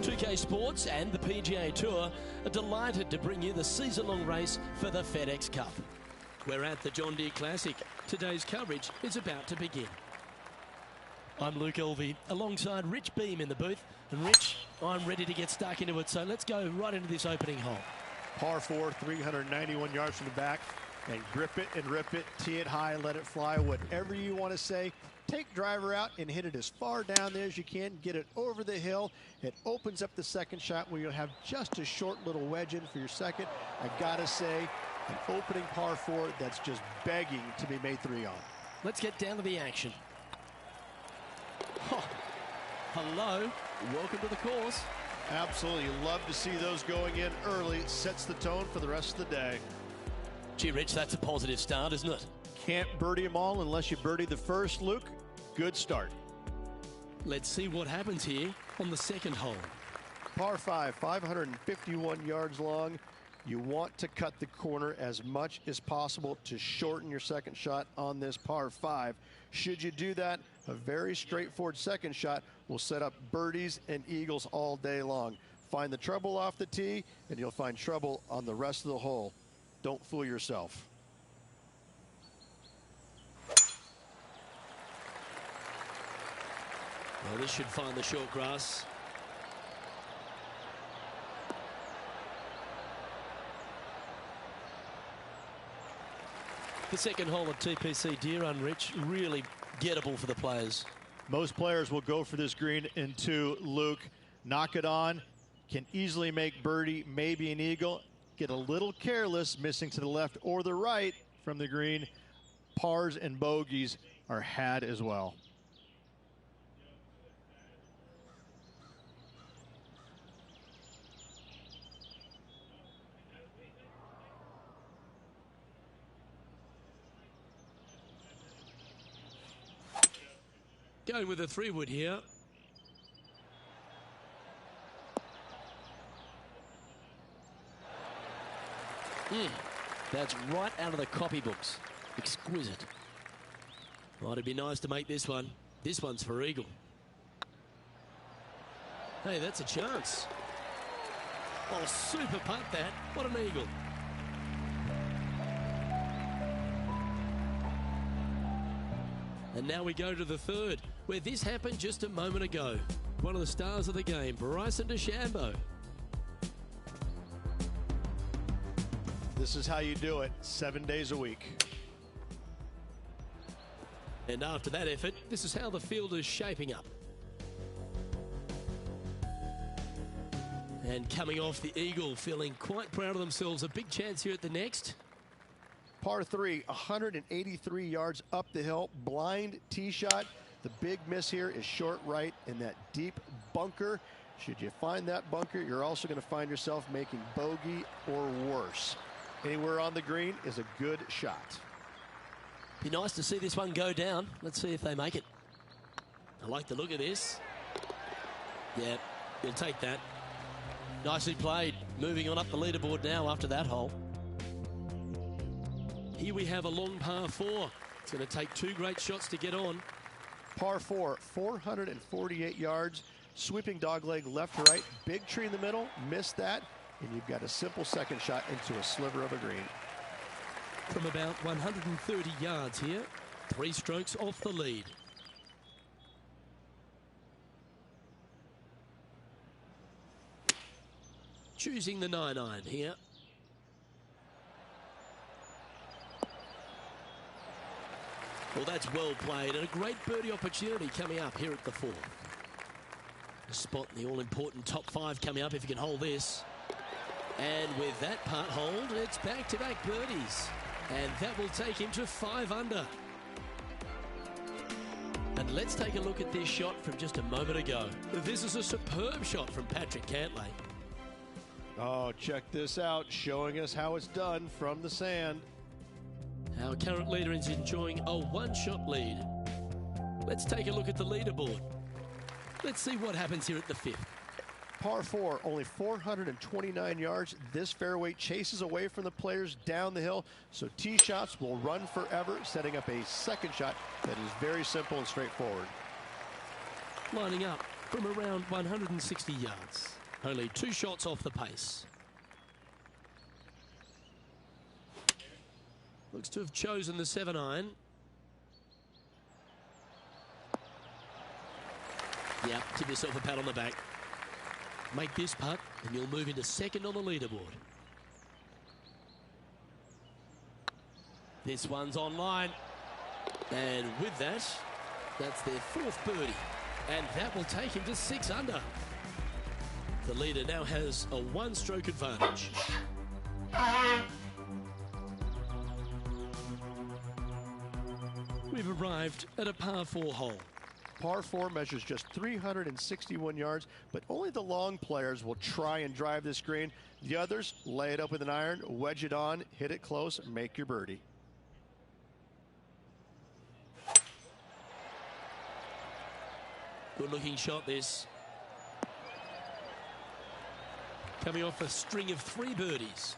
2K Sports and the PGA Tour are delighted to bring you the season-long race for the FedEx Cup. We're at the John Deere Classic. Today's coverage is about to begin. I'm Luke Elvey alongside Rich Beam in the booth. And Rich, I'm ready to get stuck into it, so let's go right into this opening hole. Par 4, 391 yards from the back. And grip it and rip it, tee it high, let it fly, whatever you want to say. Take driver out and hit it as far down there as you can. Get it over the hill. It opens up the second shot where you'll have just a short little wedge in for your second. I gotta say, an opening par 4 that's just begging to be made 3 on. Let's get down to the action. Oh, hello, welcome to the course. Absolutely, love to see those going in early. It sets the tone for the rest of the day. Gee, Rich, that's a positive start, isn't it? Can't birdie them all unless you birdie the first, Luke. Good start. Let's see what happens here on the second hole. Par 5, 551 yards long. You want to cut the corner as much as possible to shorten your second shot on this par 5. Should you do that, a very straightforward second shot will set up birdies and eagles all day long. Find the trouble off the tee, and you'll find trouble on the rest of the hole. Don't fool yourself. Well, this should find the short grass. The second hole of TPC Deer Run, Rich, really gettable for the players. Most players will go for this green in 2, Luke. Knock it on, can easily make birdie, maybe an eagle. Get a little careless, missing to the left or the right from the green. Pars and bogeys are had as well. Going with a 3-wood here. That's right out of the copybooks. Exquisite. Might it be nice to make this one. This one's for eagle. Hey, that's a chance. Oh, super putt that. What an eagle. And now we go to the third, where this happened just a moment ago. One of the stars of the game, Bryson DeChambeau. This is how you do it, 7 days a week. And after that effort, this is how the field is shaping up. And coming off the eagle, feeling quite proud of themselves. A big chance here at the next. Par 3, 183 yards up the hill, blind tee shot. The big miss here is short right in that deep bunker. Should you find that bunker, you're also going to find yourself making bogey or worse. Anywhere on the green is a good shot. Be nice to see this one go down. Let's see if they make it. I like the look of this. Yeah, you'll take that. Nicely played. Moving on up the leaderboard now after that hole. Here we have a long par 4. It's going to take 2 great shots to get on. Par 4, 448 yards. Sweeping dogleg left to right. Big tree in the middle. Missed that. And you've got a simple second shot into a sliver of a green. From about 130 yards here. 3 strokes off the lead. Choosing the 9-iron here. Well, that's well played, and a great birdie opportunity coming up here at the 4th. A spot in the all-important top 5 coming up if you can hold this. And with that putt hold, it's back-to-back birdies. And that will take him to 5 under. And let's take a look at this shot from just a moment ago. This is a superb shot from Patrick Cantlay. Oh, check this out, showing us how it's done from the sand. Our current leader is enjoying a 1-shot lead. Let's take a look at the leaderboard. Let's see what happens here at the 5th. Par 4, only 429 yards. This fairway chases away from the players down the hill, so tee shots will run forever, setting up a second shot that is very simple and straightforward. Lining up from around 160 yards. Only 2 shots off the pace. Looks to have chosen the 7-iron. Yeah, give yourself a pat on the back. Make this putt and you'll move into second on the leaderboard. This one's online. And with that, that's their 4th birdie. And that will take him to 6 under. The leader now has a 1-stroke advantage. We've arrived at a par 4 hole. Par 4 measures just 361 yards, but only the long players will try and drive this green. The others lay it up with an iron, wedge it on, hit it close, make your birdie. Good looking shot this. Coming off a string of 3 birdies.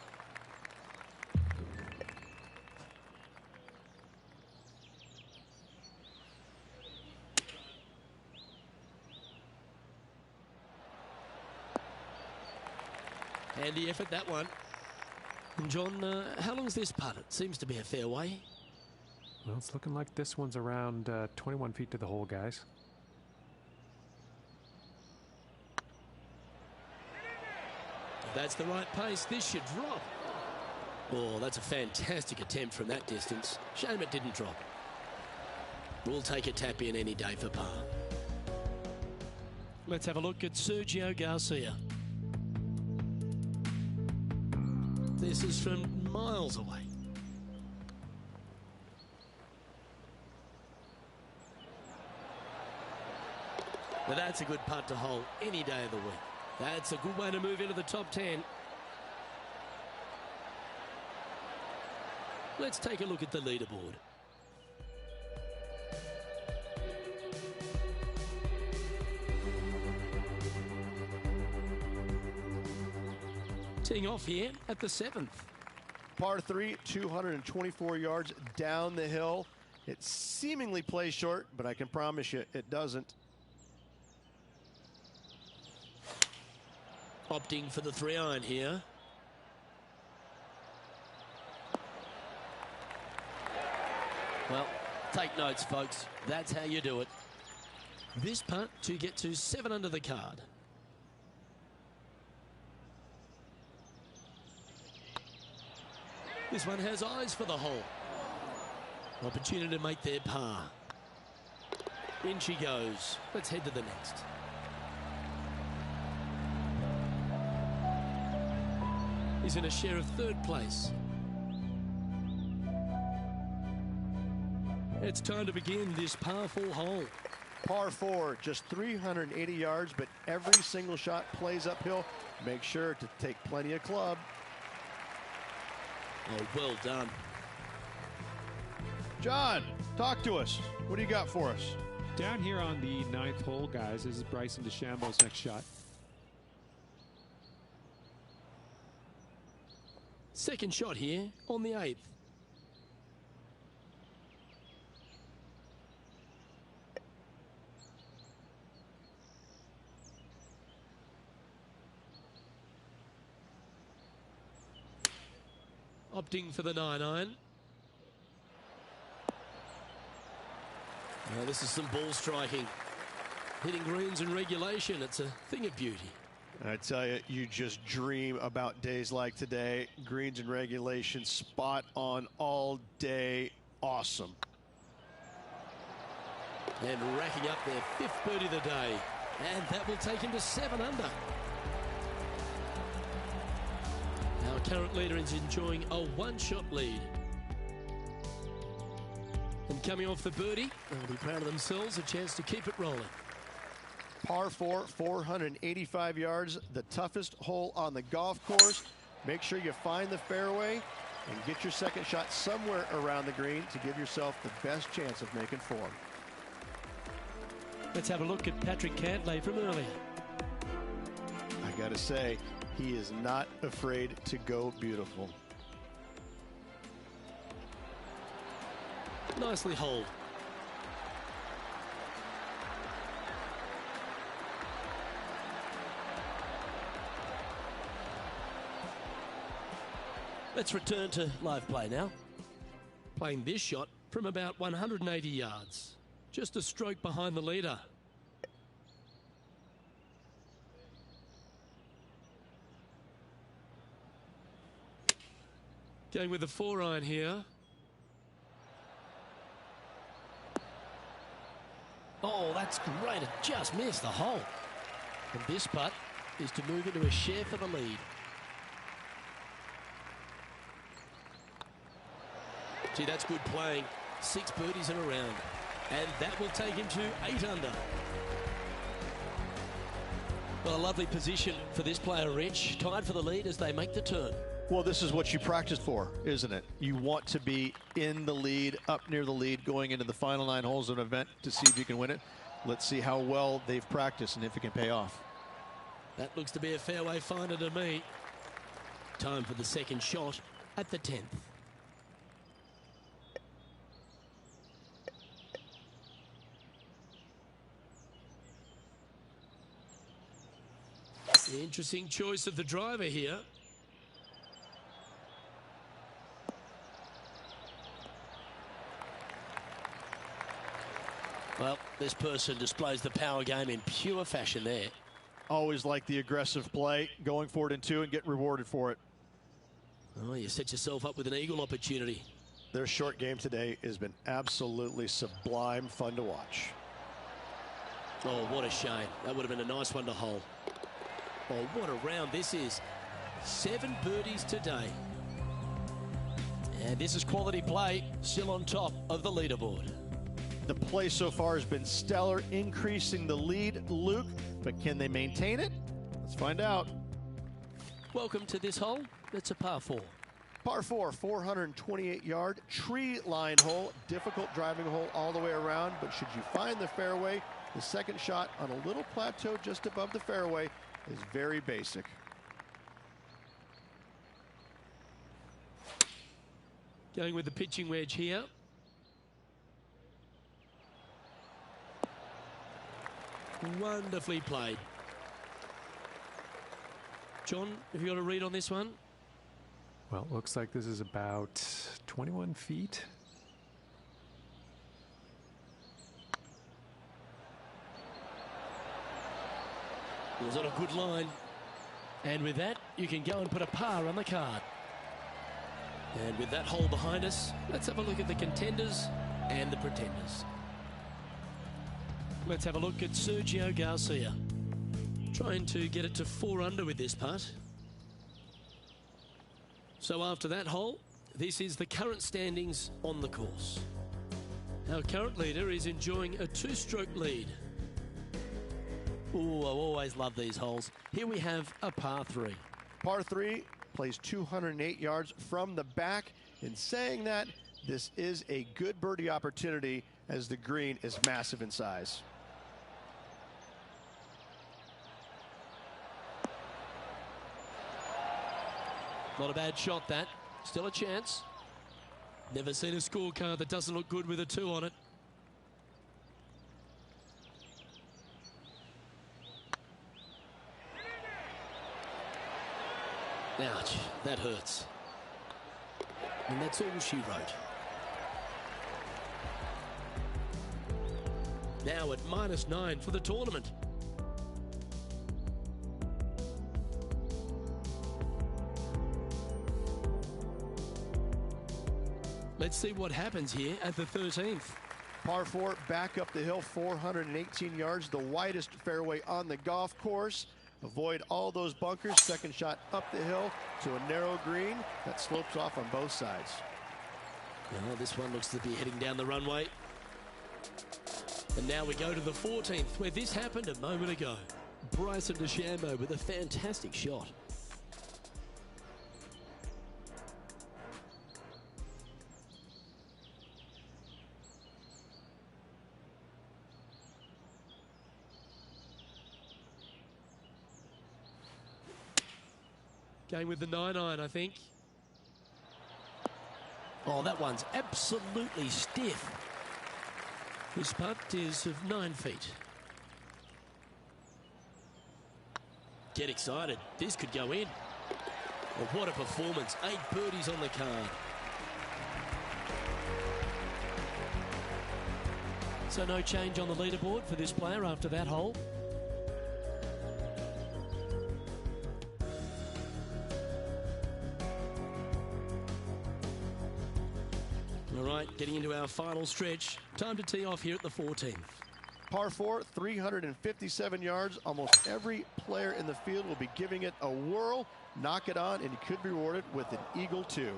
Handy effort, that one. And John, how long is this putt? It seems to be a fair way. Well, it's looking like this one's around 21 feet to the hole, guys. If that's the right pace, this should drop. Oh, that's a fantastic attempt from that distance. Shame it didn't drop. We'll take a tap in any day for par. Let's have a look at Sergio Garcia. This is from miles away. But that's a good putt to hole any day of the week. That's a good way to move into the top 10. Let's take a look at the leaderboard. Teeing off here at the 7th. Par 3, 224 yards down the hill. It seemingly plays short, but I can promise you it doesn't. Opting for the 3-iron here. Well, take notes, folks. That's how you do it. This putt to get to 7 under the card. This one has eyes for the hole. Opportunity to make their par. In she goes. Let's head to the next. He's in a share of 3rd place. It's time to begin this par 4 hole. Par 4, just 380 yards, but every single shot plays uphill. Make sure to take plenty of club. Oh, well done. John, talk to us. What do you got for us? Down here on the 9th hole, guys, this is Bryson DeChambeau's next shot. Second shot here on the 8th. Opting for the 9-iron. Now this is some ball striking. Hitting greens in regulation, it's a thing of beauty. I tell you, you just dream about days like today. Greens and regulation, spot on all day. Awesome. And racking up their 5th birdie of the day. And that will take him to 7 under. Our current leader is enjoying a 1-shot lead. And coming off the birdie, they'll be proud of themselves, a chance to keep it rolling. Par 4, 485 yards, the toughest hole on the golf course. Make sure you find the fairway and get your second shot somewhere around the green to give yourself the best chance of making form. Let's have a look at Patrick Cantlay from earlier. I gotta say, he is not afraid to go beautiful. Nicely holed. Let's return to live play now. Playing this shot from about 180 yards. Just a stroke behind the leader. Going with the 4-iron here. Oh, that's great. It just missed the hole. And this putt is to move into a share for the lead. Gee, that's good playing. 6 birdies in a round. And that will take him to 8 under. Well, a lovely position for this player, Rich. Tied for the lead as they make the turn. Well, this is what you practice for, isn't it? You want to be in the lead, up near the lead, going into the final 9 holes of an event to see if you can win it. Let's see how well they've practiced and if it can pay off. That looks to be a fairway finder to me. Time for the second shot at the 10th. Interesting choice of the driver here. Well, this person displays the power game in pure fashion there. Always like the aggressive play, going for it in 2 and get rewarded for it. Oh, you set yourself up with an eagle opportunity. Their short game today has been absolutely sublime fun to watch. Oh, what a shame. That would have been a nice one to hole. Oh, what a round this is. 7 birdies today. And this is quality play, still on top of the leaderboard. The play so far has been stellar, increasing the lead, Luke, but can they maintain it? Let's find out. Welcome to this hole. It's a par 4. Par 4, 428-yard tree line hole. Difficult driving hole all the way around, but should you find the fairway, the second shot on a little plateau just above the fairway is very basic. Going with the pitching wedge here. Wonderfully played. John, have you got a read on this one? Well, it looks like this is about 21 feet. It was on a good line. And with that, you can go and put a par on the card. And with that hole behind us, let's have a look at the contenders and the pretenders. Let's have a look at Sergio Garcia. Trying to get it to 4 under with this putt. So after that hole, this is the current standings on the course. Our current leader is enjoying a 2-stroke lead. Ooh, I always love these holes. Here we have a par 3. Par 3 plays 208 yards from the back. In saying that, this is a good birdie opportunity as the green is massive in size. Not a bad shot, that. Still a chance. Never seen a scorecard that doesn't look good with a 2 on it. Ouch, that hurts. And that's all she wrote. Now at -9 for the tournament. Let's see what happens here at the 13th. Par 4, back up the hill, 418 yards, the widest fairway on the golf course. Avoid all those bunkers. Second shot up the hill to a narrow green that slopes off on both sides. Well, this one looks to be heading down the runway. And now we go to the 14th, where this happened a moment ago. Bryson DeChambeau with a fantastic shot. Going with the 9-iron, I think. Oh, that one's absolutely stiff. This putt is of 9 feet. Get excited. This could go in. Oh, what a performance. 8 birdies on the card. So no change on the leaderboard for this player after that hole. All right, getting into our final stretch. Time to tee off here at the 14th. Par 4, 357 yards. Almost every player in the field will be giving it a whirl. Knock it on, and you could be rewarded with an eagle too.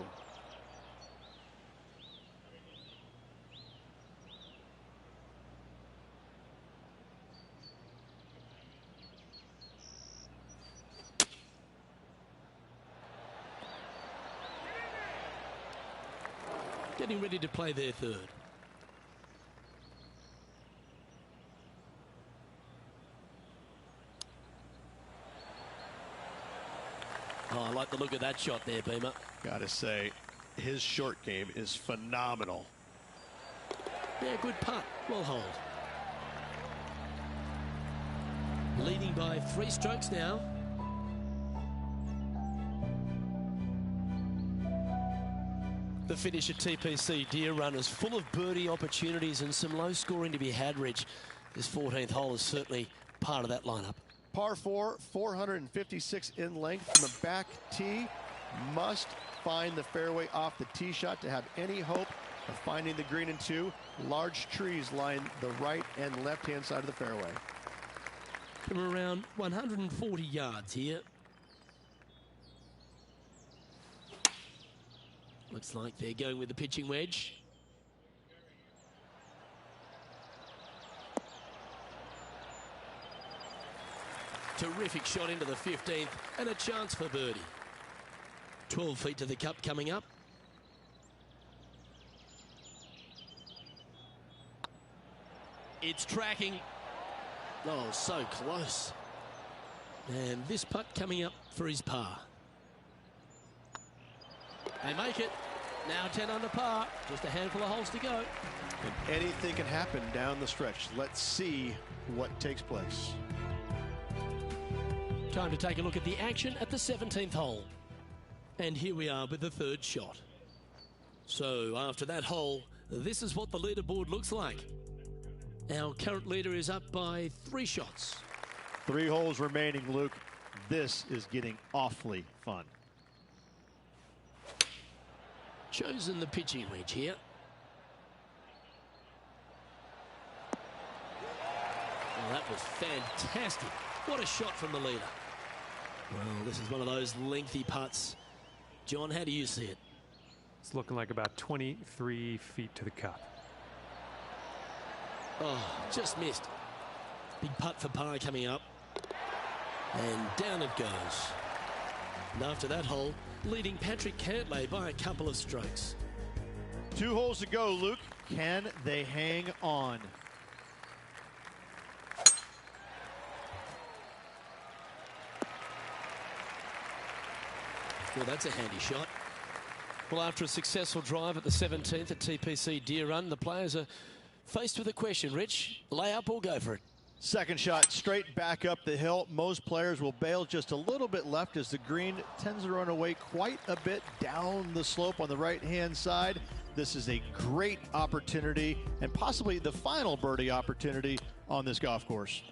Getting ready to play their third. Oh, I like the look of that shot there, Beamer. Gotta say, his short game is phenomenal. Yeah, good putt. Well hold. Leading by 3 strokes now. The finish at TPC Deer Run is full of birdie opportunities and some low scoring to be had, Rich. This 14th hole is certainly part of that lineup. Par 4, 456 in length from the back tee. Must find the fairway off the tee shot to have any hope of finding the green in 2. Large trees line the right and left-hand side of the fairway. From around 140 yards here. Looks like they're going with the pitching wedge. Terrific shot into the 15th and a chance for birdie. 12 feet to the cup coming up. It's tracking. Oh, so close. And this putt coming up for his par. They make it. Now 10 under par. Just a handful of holes to go. And anything can happen down the stretch. Let's see what takes place. Time to take a look at the action at the 17th hole. And here we are with the third shot. So after that hole, this is what the leaderboard looks like. Our current leader is up by 3 shots. 3 holes remaining, Luke. This is getting awfully fun. Chosen the pitching wedge here. Well, that was fantastic. What a shot from the leader. Well, this is one of those lengthy putts. John, how do you see it? It's looking like about 23 feet to the cup. Oh, just missed. Big putt for par coming up. And down it goes. And after that hole, leading Patrick Cantlay by a couple of strokes. 2 holes to go, Luke. Can they hang on? Well, that's a handy shot. Well, after a successful drive at the 17th at TPC Deer Run, the players are faced with a question, Rich. Lay up or go for it? Second shot straight back up the hill. Most players will bail just a little bit left as the green tends to run away quite a bit down the slope on the right-hand side. This is a great opportunity and possibly the final birdie opportunity on this golf course.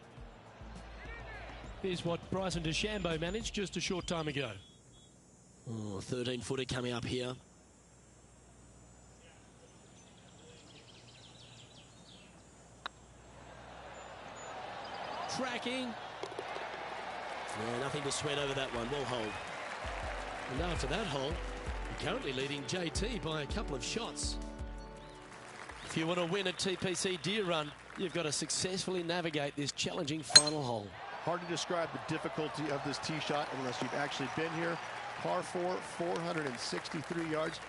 Here's what Bryson DeChambeau managed just a short time ago. Oh, 13-footer coming up here. Tracking. Yeah, nothing to sweat over that one. Well hold. And after that hole, currently leading JT by a couple of shots. If you want to win at TPC Deer Run, you've got to successfully navigate this challenging final hole. Hard to describe the difficulty of this tee shot unless you've actually been here. Par 4, 463 yards.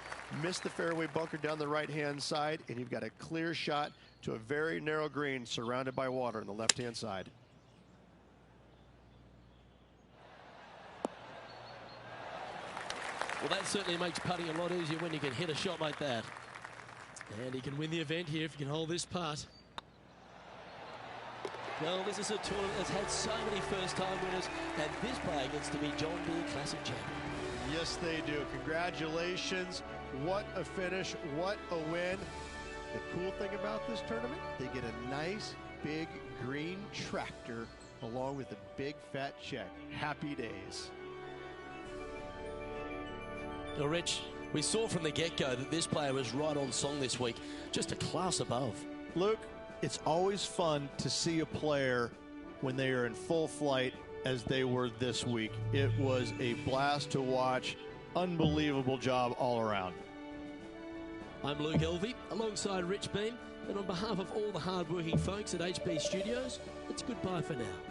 Missed the fairway bunker down the right-hand side, and you've got a clear shot to a very narrow green surrounded by water on the left-hand side. Well, that certainly makes putting a lot easier when you can hit a shot like that. And he can win the event here if he can hold this putt. Well, this is a tournament that's had so many first-time winners, and this player gets to be John Deere Classic champion. Yes, they do. Congratulations. What a finish. What a win. The cool thing about this tournament, they get a nice big green tractor along with a big fat check. Happy days. Well, Rich, we saw from the get-go that this player was right on song this week, just a class above. Luke, it's always fun to see a player when they are in full flight as they were this week. It was a blast to watch. Unbelievable job all around. I'm Luke Elvey, alongside Rich Beam, and on behalf of all the hard-working folks at HB Studios, it's goodbye for now.